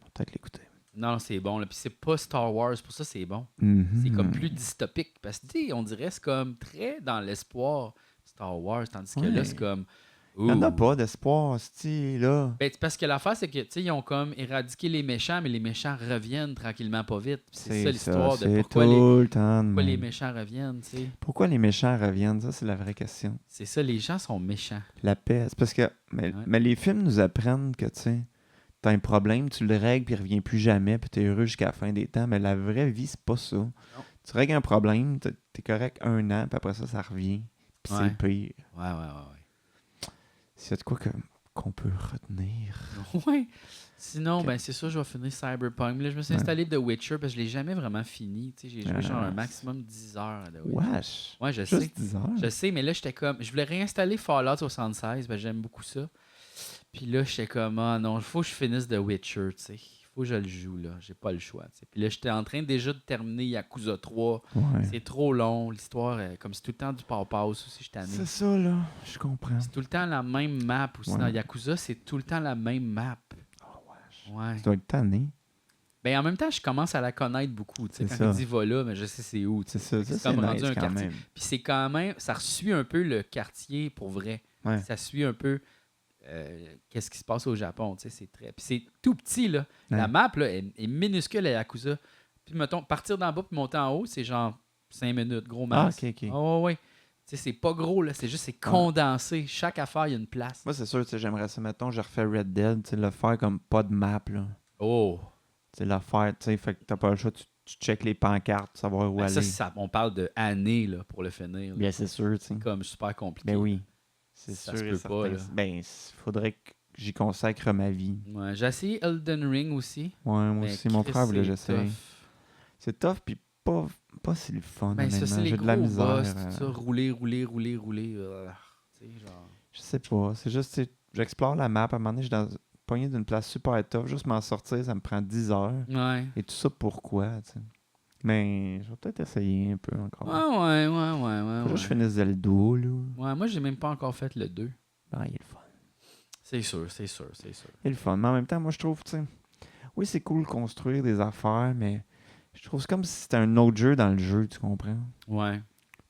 On va peut-être l'écouter. Non, c'est bon. Là. Puis c'est pas Star Wars, pour ça, c'est bon. Mhm. C'est comme plus dystopique. Parce que, tu sais, on dirait c'est comme très dans l'espoir Star Wars, tandis que Ouais. là, c'est comme. Il n'y en a ouh. pas d'espoir, style là. Ben, c'est parce que l'affaire, c'est que, tu sais, ils ont comme éradiqué les méchants, mais les méchants reviennent tranquillement pas vite. Puis c'est ça l'histoire de c'est pourquoi tout le temps de pourquoi les même. méchants reviennent, tu sais. Pourquoi les méchants reviennent? Ça, c'est la vraie question. C'est ça, les gens sont méchants. La paix. C'est parce que. Mais, Ouais. mais les films nous apprennent que, tu sais, t'as un problème, tu le règles, puis il revient plus jamais, puis t'es heureux jusqu'à la fin des temps. Mais la vraie vie, c'est pas ça. Tu règles un problème, t'es correct 1 an, puis après ça, ça revient. Puis Ouais. c'est pire. Ouais. S'il y a de quoi qu'on peut retenir. Ouais. Sinon, Ok. ben c'est ça, je vais finir Cyberpunk. Là, je me suis Ouais. installé The Witcher parce que je l'ai jamais vraiment fini. Tu sais, j'ai joué Ah, genre un c'est- maximum 10 heures à The Witcher. Wesh! Ouais, je sais. Juste 10 heures. Je sais, mais là, j'étais comme. Je voulais réinstaller Fallout 76 parce que j'aime beaucoup ça. Puis là, j'étais comme, ah non, il faut que je finisse The Witcher, tu sais. Il faut que je le joue, là. J'ai pas le choix, tu sais. Puis là, j'étais en train déjà de terminer Yakuza 3. Ouais. C'est trop long. L'histoire, comme c'est tout le temps du passe aussi, je tanné. C'est ça, là. Je comprends. C'est tout le temps la même map aussi. Ouais. Dans Yakuza, c'est tout le temps la même map. Ouais. Tu dois être tanné. Ben en même temps, je commence à la connaître beaucoup. Tu sais, C'est quand ça. il dit va là, mais je sais c'est où. tu sais. C'est ça. C'est Ça, c'est comme rendu nice un quand quartier. même. Puis c'est quand même, ça suit un peu le quartier pour vrai. Ouais. Ça suit un peu qu'est-ce qui se passe au Japon. Tu sais, c'est très. Puis c'est tout petit là. La Ouais. map là est minuscule à Yakuza. Puis mettons partir d'en bas puis monter en haut, c'est genre 5 minutes, gros Ah, max. ok, ok. Ah, ouais. Tu sais, c'est pas gros là, c'est juste c'est condensé. Chaque affaire, il y a une place. Moi, c'est sûr, tu sais, j'aimerais ça. Mettons, je refais Red Dead, tu sais, le faire comme pas de map, là. Oh. Tu sais, le faire, tu sais, fait que t'as pas le choix, tu checkes les pancartes pour savoir où Ben, aller. on parle de années là, pour le finir. là. Bien, c'est sûr, tu sais. C'est comme super compliqué. Ben oui. C'est Ça sûr se et peut certain. pas, là. Ben, faudrait que j'y consacre ma vie. Ouais, j'ai essayé Elden Ring aussi. Ouais, moi mais aussi, mon Chris, frère voulait que c'est j'essaye. tough. C'est tough, puis pas si le fun, Ben, ça, honnêtement. c'est les J'ai gros de la misère. boss, tout ça, rouler. Tu sais, genre... Je sais pas. C'est juste, tu sais, j'explore la map. À un moment donné, je suis dans poigné d'une place super tough. Juste m'en sortir, ça me prend 10 heures. Ouais. Et tout ça, pourquoi, tu sais. Mais je vais peut-être essayer un peu encore. Ouais. Faut juste que je finisse Zelda, là. Ouais, moi, j'ai même pas encore fait le 2. Ben, il est le fun. C'est sûr. Il est le fun. Mais en même temps, moi, je trouve, tu sais, oui, c'est cool de construire des affaires, mais je trouve c'est comme si c'était un autre jeu dans le jeu, tu comprends? Ouais.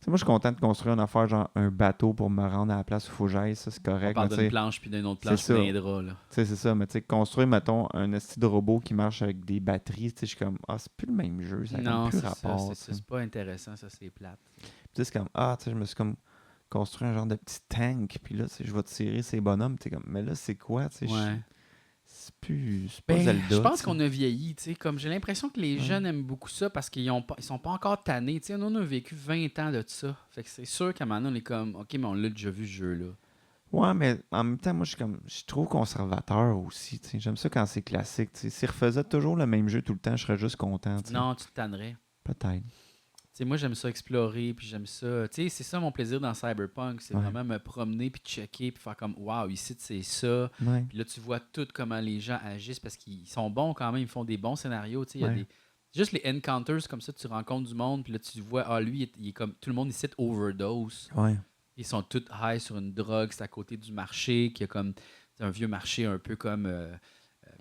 Tu sais, moi, je suis content de construire une affaire, genre un bateau pour me rendre à la place où il faut que j'aille. Ça, c'est On correct. parle mais d'une tu sais, planche puis d'une autre planche c'est puis ça. d'un drap, là. tu sais, c'est ça. Mais tu sais, construire, mettons, un esti de robot qui marche avec des batteries, tu sais, je suis comme, ah, c'est plus le même jeu. Ça a Non, comme plus c'est ça. rapport. tu sais. C'est pas intéressant, ça, c'est plate. Tu sais, c'est comme, ah, tu sais, je me suis comme construit un genre de petit tank, puis là, tu sais, je vais tirer ces bonhommes. Tu sais, comme, mais là, c'est quoi, tu sais? Ouais. C'est pas Ben, Zelda. je pense tu sais. qu'on a vieilli, tu sais, comme j'ai l'impression que les jeunes aiment beaucoup ça parce qu'ils sont pas encore tannés, tu sais, nous, on a vécu 20 ans de ça, fait que c'est sûr qu'à un moment donné, on est comme, ok, mais on l'a déjà vu ce jeu-là. Ouais, mais en même temps, moi, je suis trop conservateur aussi. Tu sais. J'aime ça quand c'est classique. Tu sais. S'ils refaisaient toujours le même jeu tout le temps, je serais juste content. Tu sais. Non, tu te tannerais. Peut-être. Tu sais, moi, j'aime ça explorer, puis j'aime ça. Tu sais, c'est ça mon plaisir dans Cyberpunk, c'est Ouais. vraiment me promener, puis checker, puis faire comme, waouh, ici, c'est ça. Ouais. Puis là, tu vois tout comment les gens agissent parce qu'ils sont bons quand même, ils font des bons scénarios. Tu sais, il y a Ouais. juste les encounters comme ça, tu rencontres du monde, puis là, tu vois, ah, lui, il est comme, tout le monde ici overdose. Ouais. Ils sont tous high sur une drogue, c'est à côté du marché, qui a comme c'est un vieux marché un peu comme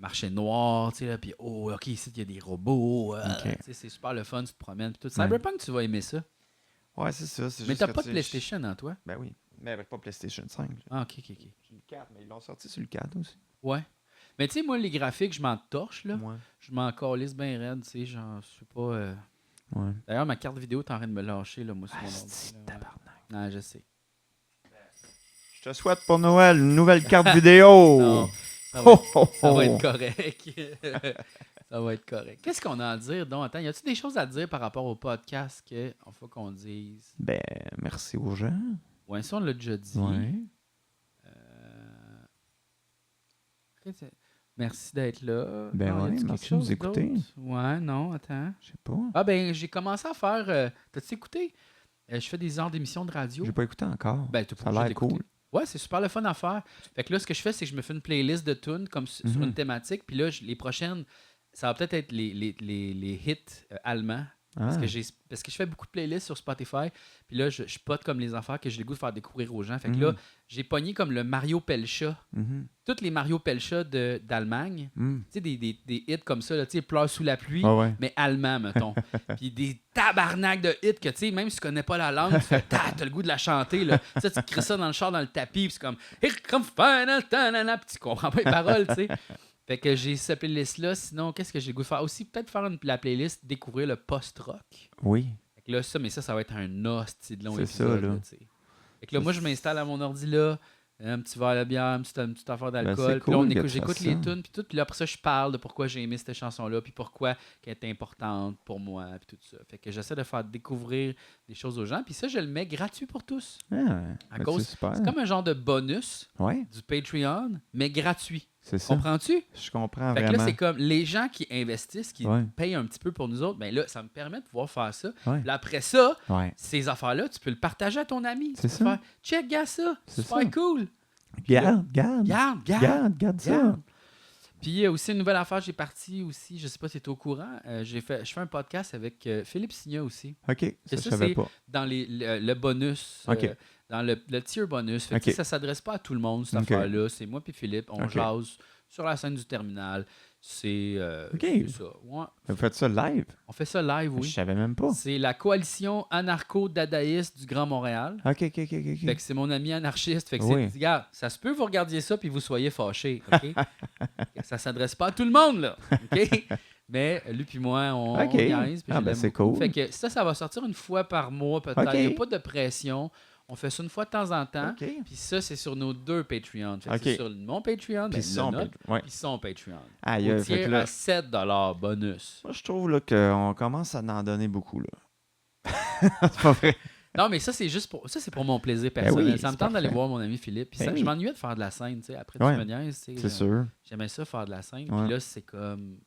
marché noir, tu sais, là, puis oh, ok, ici, il y a des robots, Ok. tu sais, c'est super le fun, tu te promènes, puis tout. Ouais. Cyberpunk, tu vas aimer ça. Ouais, c'est ça. C'est Mais juste t'as que, pas tu de sais, PlayStation en toi? Ben oui. Mais avec pas PlayStation 5. là. Ah, ok. J'ai le 4, mais ils l'ont sorti sur le 4 aussi. Ouais. Mais tu sais, moi, les graphiques, je m'en torche, là. Ouais. Je m'en calisse bien raide, tu sais, genre, je sais pas... Ouais. D'ailleurs, ma carte vidéo est en train de me lâcher, là, moi, sur mon Asti, ordi. là, ouais. tabarnak. Non, je sais. Je te souhaite pour Noël une nouvelle carte vidéo. Non, ça va Oh, être, oh, ça va oh. être correct. Ça va être correct. Qu'est-ce qu'on a à dire, donc? Attends, y a-tu des choses à dire par rapport au podcast qu'il faut qu'on dise? Ben, merci aux gens. Ouais, ça, on l'a déjà dit. Ouais. Merci d'être là. Ben Non, y ouais, a-tu merci quelque de nous chose écouter. d'autre? Ouais, non, attends. Je sais pas. Ah ben, j'ai commencé à faire... T'as-tu écouté? Je fais des heures d'émissions de radio. J'ai pas écouté encore. Ben, t'as pas Ça a obligé l'air d'écouter. cool. Ouais, c'est super le fun à faire. Fait que là, ce que je fais, c'est que je me fais une playlist de tunes comme sur Mhm. une thématique. Puis là, les prochaines, ça va peut-être être les hits allemands. Ah. Parce que je fais beaucoup de playlists sur Spotify. Puis là, je pote comme les affaires que j'ai le goût de faire découvrir aux gens. Fait que Mhm. là, j'ai pogné comme le Mario Pelcha. Mhm. Tous les Mario Pelcha d'Allemagne. Mm. Tu sais, des hits comme ça, là, tu sais, Pleure sous la pluie. Ah ouais. Mais allemand, mettons. Puis des tabarnaks de hits que, tu sais, même si tu connais pas la langue, tu fais, t'as le goût de la chanter, là. Tu sais, tu cries ça dans le char, dans le tapis, puis c'est comme, Here comes final, tanana, puis tu comprends pas les paroles, tu sais. Fait que j'ai cette playlist-là. Sinon, qu'est-ce que j'ai le goût de faire? Aussi, peut-être faire la playlist, découvrir le post-rock. Oui. Fait que là, ça va être un hostie de long C'est épisode, ça, là. tu sais. Fait que là, moi, je m'installe à mon ordi, là. Un petit verre de bière, une petite affaire d'alcool. c'est Puis là, cool que tu j'écoute fasses les ça. tunes, puis tout. Puis là, après ça, je parle de pourquoi j'ai aimé cette chanson-là, puis pourquoi qu'elle est importante pour moi, puis tout ça. Fait que j'essaie de faire découvrir des choses aux gens. Puis ça, je le mets gratuit pour tous. Ah, À ben, cause- c'est super. C'est comme un genre de bonus Ouais, du Patreon, mais gratuit. c'est ça. Comprends-tu? Je comprends Fait que vraiment. là, c'est comme les gens qui investissent, qui Ouais. payent un petit peu pour nous autres, ben là, ça me permet de pouvoir faire ça. Ouais. Puis là, après ça, Ouais. ces affaires-là, tu peux le partager à ton ami. Tu C'est peux ça. faire check, gars, ça. C'est Super ça. cool. Garde. Garde ça. Garde. Puis il y a aussi une nouvelle affaire, j'ai parti aussi, je sais pas si tu es au courant, je fais un podcast avec Philippe Signa aussi, OK, ça, je ça, savais c'est- pas. dans le bonus, OK. dans le tier bonus. Fait que, OK. tu sais, ça s'adresse pas à tout le monde, cette OK. affaire-là. C'est moi puis Philippe, on OK. jase sur la scène du terminal. C'est OK. c'est ça. Ouais. Vous faites ça live? On fait ça live, Je oui. savais même pas. C'est la coalition anarcho-dadaïste du Grand Montréal. OK. Fait que c'est mon ami anarchiste. Fait que Oui. c'est, regarde, ça se peut vous regardiez ça puis vous soyez fâchés, OK? Ça s'adresse pas à tout le monde, là, OK? Mais lui puis moi, on OK. niaise, puis Ah, je ben, l'aime c'est beaucoup. cool. Fait que ça va sortir une fois par mois peut-être. OK. Il n'y a pas de pression. On fait ça une fois de temps en temps. OK. Puis ça, c'est sur nos deux Patreons. Fait que OK. c'est sur mon Patreon, Puis ben, son le nôtre, ouais. puis son Patreon. Aïe, Au fait tiers que là, à 7$ bonus. moi, je trouve là, qu'on commence à en donner beaucoup. Là. C'est pas vrai. Non, mais ça, c'est juste pour ça, c'est pour mon plaisir personnel. oui, ça me c'est tente d'aller parfait. voir mon ami Philippe. Puis Ben ça, oui. je m'ennuyais de faire de la scène, tu sais. Après, Ouais. tu me niaises, tu sais. C'est sûr. J'aimais ça faire de la scène. Ouais. Puis là, c'est comme.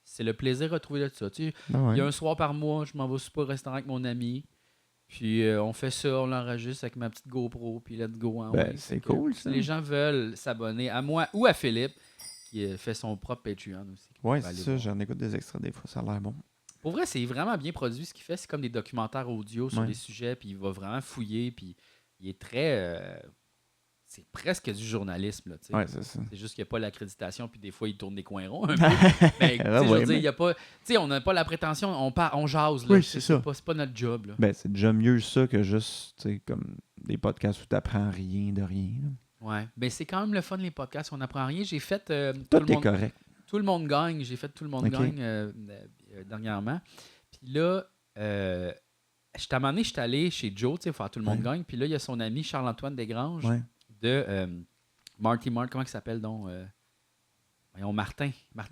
C'est le plaisir retrouvé de ça. Tu sais, Ah ouais. il y a un soir par mois, je m'en vais souper au restaurant avec mon ami. Puis on fait ça, on l'enregistre avec ma petite GoPro, puis let's go. Hein, Ben, ouais. c'est Fait que cool, si ça. les gens veulent s'abonner à moi ou à Philippe, qui fait son propre Patreon aussi. Ouais, Vous allez c'est ça. voir. J'en écoute des extraits des fois. Ça a l'air bon. Pour vrai, c'est vraiment bien produit ce qu'il fait. C'est comme des documentaires audio sur Ouais. des sujets, puis il va vraiment fouiller, puis il est très... c'est presque du journalisme, là, tu sais. Ouais, c'est ça. C'est juste qu'il n'y a pas l'accréditation, puis des fois, il tourne des coins ronds un peu. Mais, tu sais, Ah je veux ouais, dire, mais- il y a pas... Tu sais, on n'a pas la prétention, on jase, là. Oui, c'est ça. C'est pas notre job, là. Ben, c'est déjà mieux ça que juste, tu sais, comme des podcasts où tu apprends rien de rien. là. Ouais. Ben, c'est quand même le fun, les podcasts, on n'apprend rien. J'ai fait... Tout est correct. Tout le monde gagne. J'ai fait Tout le monde Ok. gagne dernièrement. Puis là, à un moment donné, je suis allé chez Joe, tu sais, faire Tout le monde Ouais. gagne. Puis là, il y a son ami Charles-Antoine Desgranges Ouais. de Marty Mark. Comment il s'appelle donc Voyons, Martin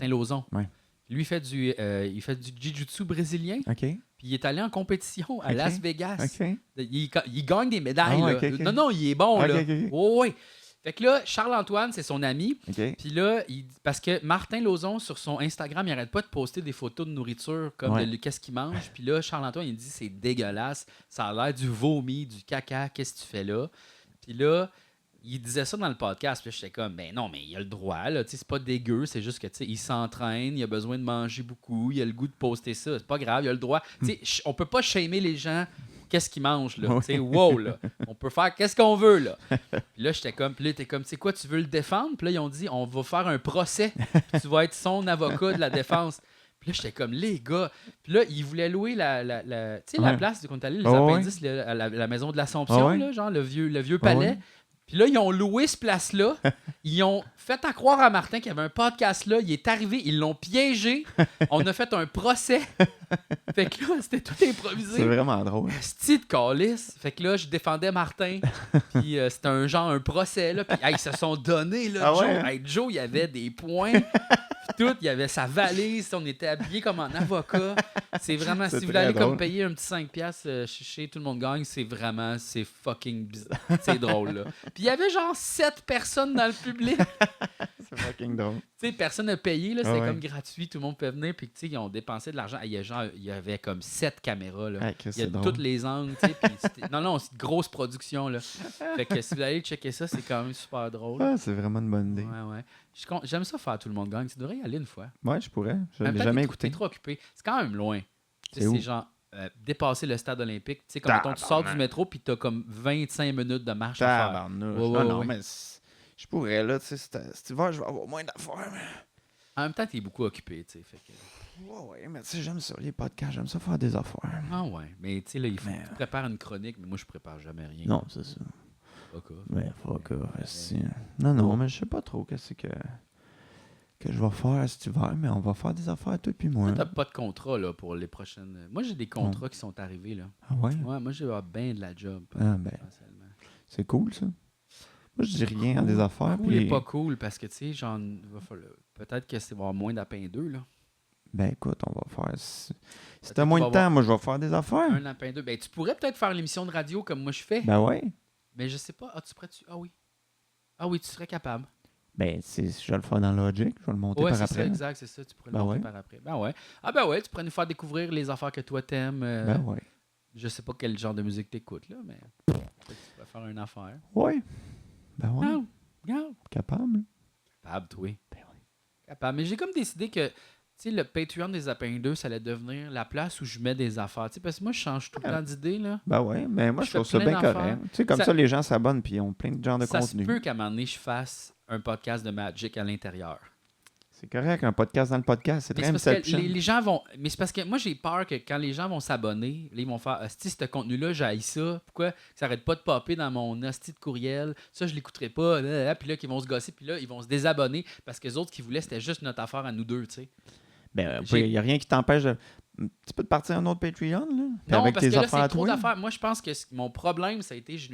Lauzon. Ouais. Lui, il fait du jiu-jitsu brésilien. OK. Puis il est allé en compétition à Ok. Las Vegas. OK. Il gagne des médailles. Ah ouais, là. ok, ok. Non, il est bon. Ok, là. ok, ok. Ouais. Fait que là, Charles-Antoine, c'est son ami. OK. Puis là, parce que Martin Lauzon, sur son Instagram, il arrête pas de poster des photos de nourriture comme Ouais. de qu'est-ce qu'il mange. Puis là, Charles-Antoine, il dit c'est dégueulasse. Ça a l'air du vomi, du caca. Qu'est-ce que tu fais là? Puis là, il disait ça dans le podcast. Puis j'étais comme, ben non, mais il a le droit. Là. Tu sais, c'est pas dégueu. C'est juste que tu sais, il s'entraîne. Il a besoin de manger beaucoup. Il a le goût de poster ça. C'est pas grave. Il a le droit. Tu sais, on peut pas shamer les gens. Qu'est-ce qu'ils mangent, là? Ouais. Tu sais, wow, là. On peut faire qu'est-ce qu'on veut, là. Puis là, j'étais comme, puis là, t'es comme, tu sais quoi, tu veux le défendre? Puis là, ils ont dit, on va faire un procès. Puis tu vas être son avocat de la défense. Puis là, j'étais comme, les gars. Puis là, ils voulaient louer la tu sais, la Ouais. place qu'on est allé, les Ah ouais. appendices, la maison de l'Assomption, Ah ouais. là, genre le vieux Ah palais. ouais. Puis là, ils ont loué ce place-là. Ils ont fait à croire à Martin qu'il y avait un podcast là. Il est arrivé, ils l'ont piégé. On a fait un procès. Fait que là, c'était tout improvisé. C'est vraiment drôle. Sti de calice. Fait que là, je défendais Martin. Puis c'était un procès. Là. Puis hey, ils se sont donnés. Là, Ah Joe. ouais, hein? Hey, Joe, il avait des points. Puis tout, il avait sa valise. On était habillés comme en avocat. C'est vraiment, C'est si vous très allez comme drôle. payer un petit 5$ chez Tout le monde gagne, c'est fucking bizarre. C'est drôle. Là. Puis il y avait genre 7 personnes dans le public. C'est fucking drôle. Tu sais, personne n'a payé, là, c'était Ah ouais. comme gratuit, tout le monde peut venir, puis tu sais, ils ont dépensé de l'argent. Il y avait comme 7 caméras, là. Ah, Chris, Il y a c'est drôle. toutes les angles, tu sais, puis non, c'est une grosse production, là. Fait que si vous allez checker ça, c'est quand même super drôle. Ah, c'est vraiment une bonne idée. Ouais. J'aime ça faire Tout le monde gagne. Tu devrais y aller une fois. Ouais, je pourrais. Je En même l'ai temps, jamais t'es écouté. trop occupé. C'est quand même loin. Tu sais, C'est où? c'est genre dépasser le stade olympique. Tu sais, comme mettons, tu sors du métro, puis t'as comme 25 minutes de marche à faire. Tabarnouche. Ouais, Ah non, ouais. mais je pourrais, là, tu sais, cet hiver, je vais avoir moins d'affaires. Mais... En même temps, t'es beaucoup occupé, tu sais. Fait que... Ouais, mais tu sais, j'aime ça, les podcasts, j'aime ça faire des affaires. Ah ouais, mais tu sais, là, il faut Mais- que tu prépares une chronique, mais moi, je prépare jamais rien. Non, c'est ça. Fuck off. Mais fuck off, esti. Non, mais je sais pas trop qu'est-ce que je vais faire cet hiver, mais on va faire des affaires, toi puis moi. Toi, t'as pas de contrat là, pour les prochaines. Moi, j'ai des contrats qui sont arrivés. Là. Ah ouais? Ouais, moi, j'ai bien de la job. Ah ben, Potentiellement. c'est cool, ça. Moi, je dis rien à des affaires. Cool puis... et pas cool parce que, tu sais, genre, peut-être que c'est va y avoir moins d'apin 2. Là. Ben écoute, on va faire... Si Peut-être t'as moins qu'il de va temps, moi, je vais faire des affaires. Un lapin 2. Ben, tu pourrais peut-être faire l'émission de radio comme moi je fais. Ben ouais. Mais je sais pas. Ah, tu pourrais-tu. Ah oui. Ah oui, tu serais capable. Ben, si je vais le faire dans Logic, je vais le monter Ouais, par c'est après. ça, exact, c'est ça. Tu pourrais le Ben monter ouais. par après. Ben ouais. Ah ben ouais, tu pourrais nous faire découvrir les affaires que toi t'aimes. Ben ouais. Je sais pas quel genre de musique t'écoutes, là, mais peut-être que tu pourrais faire une affaire. Ouais. Ben ouais. Non, regarde. Capable. Capable, toi. Ben ouais. Capable. Mais j'ai comme décidé que, tu sais, le Patreon des Apins 2, ça allait devenir la place où je mets des affaires. Tu sais, parce que moi, je change tout le temps d'idée, là. Ben ouais, mais moi, Je je trouve fais ça plein bien d'affaires. correct. Tu sais, comme Ça- ça, les gens s'abonnent puis ils ont plein de genres de Ça contenu. se peut qu'à un moment donné, je fasse un podcast de Magic à l'intérieur. C'est correct, un podcast dans le podcast, c'est Mais très c'est parce que Inception. les gens vont. Mais c'est parce que moi, j'ai peur que quand les gens vont s'abonner, là, ils vont faire hostie, ce contenu-là, j'haïs ça. Pourquoi ça arrête pas de popper dans mon hostie de courriel? Ça, je l'écouterai pas. Là. Puis là, qu'ils vont se gosser. Puis là, ils vont se désabonner parce que les autres qui voulaient, c'était juste notre affaire à nous deux, tu sais. Ben, J'ai- il n'y a rien qui t'empêche de... Tu peux te partir un autre Patreon, là? Puis Non, avec parce tes que là, affaires à c'est trop toi. d'affaires. Moi, je pense que mon problème, ça a été, je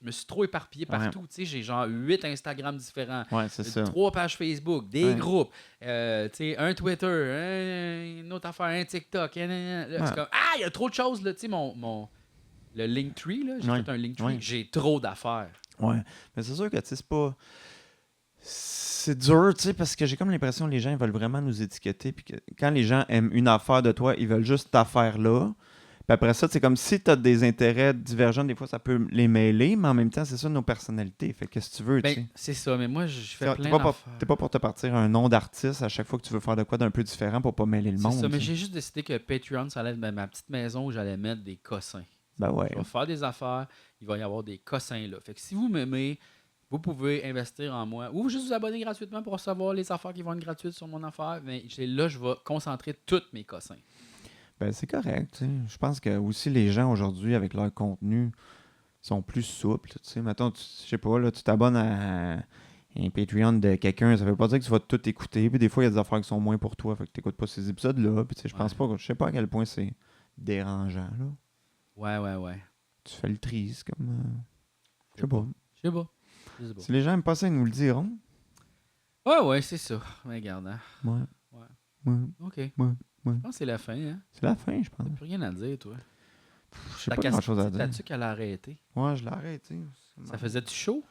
me suis trop éparpillé partout. Tu sais, j'ai genre 8 Instagram différents. Ouais, c'est ça. 3 pages Facebook, des Ouais. groupes, tu sais, un Twitter, une autre affaire, un TikTok. Là, Ouais. c'est comme, il y a trop de choses, là, tu sais, le Linktree, là, j'ai Ouais. fait un Linktree, Ouais. j'ai trop d'affaires. Ouais. Mais c'est sûr que, tu sais, c'est pas... C'est dur, tu sais, parce que j'ai comme l'impression que les gens ils veulent vraiment nous étiqueter. Puis que quand les gens aiment une affaire de toi, ils veulent juste ta affaire là. Puis après ça, c'est comme si tu as des intérêts divergents, des fois ça peut les mêler, mais en même temps, c'est ça nos personnalités. Fait que si tu veux, tu sais. Ben, c'est ça, mais moi, je fais T'es plein pas, d'affaires. t'es pas pour te partir un nom d'artiste à chaque fois que tu veux faire de quoi d'un peu différent pour pas mêler le C'est monde. ça, mais tu sais. j'ai juste décidé que Patreon, ça allait être ma petite maison où j'allais mettre des cossins. Ben ouais. Je vais faire des affaires, il va y avoir des cossins là. Fait que si vous m'aimez, vous pouvez investir en moi ou juste vous abonner gratuitement pour recevoir les affaires qui vont être gratuites sur mon affaire. Mais là, je vais concentrer tous mes cossins. Ben, c'est correct. Tu sais. Je pense que aussi les gens aujourd'hui, avec leur contenu, sont plus souples. Tu sais, mettons, je sais pas, là, tu t'abonnes à un Patreon de quelqu'un, ça veut pas dire que tu vas tout écouter. Puis des fois, il y a des affaires qui sont moins pour toi, fait que tu n'écoutes pas ces épisodes-là. Puis tu sais, je pense pas, je sais pas à quel point c'est dérangeant. Là. Ouais. Tu fais le tri, c'est comme. Je sais pas. Je sais pas. Si les gens aiment pas ça, ils nous le diront. Ouais, c'est ça. Mais regarde, hein. Ouais. Ouais. Ouais. OK. Ouais. Je pense que c'est la fin, hein. C'est la fin, je pense. T'as plus rien à dire, toi. Je sais pas grand-chose à dire. T'as-tu qu'elle a arrêté? Ouais, je l'ai arrêté. Ça faisait-tu chaud?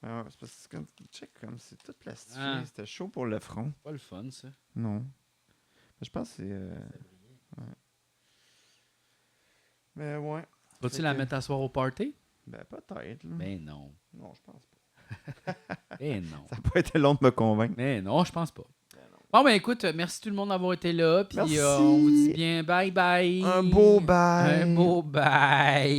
Ouais, c'est parce que check comme c'est tout plastifié. Ah. C'était chaud pour le front. Pas le fun, ça. Non. Mais je pense que c'est... ouais. Mais ouais. Vas-tu Fait la que- mettre à soir au party? Ben peut-être. Là. Ben non. Non, je pense pas. Ben non. Ça n'a pas été long de me convaincre. Mais non, je pense pas. Bon, ben écoute, merci tout le monde d'avoir été là. Puis Merci. on vous dit bien bye bye. Un beau bye. Un beau bye.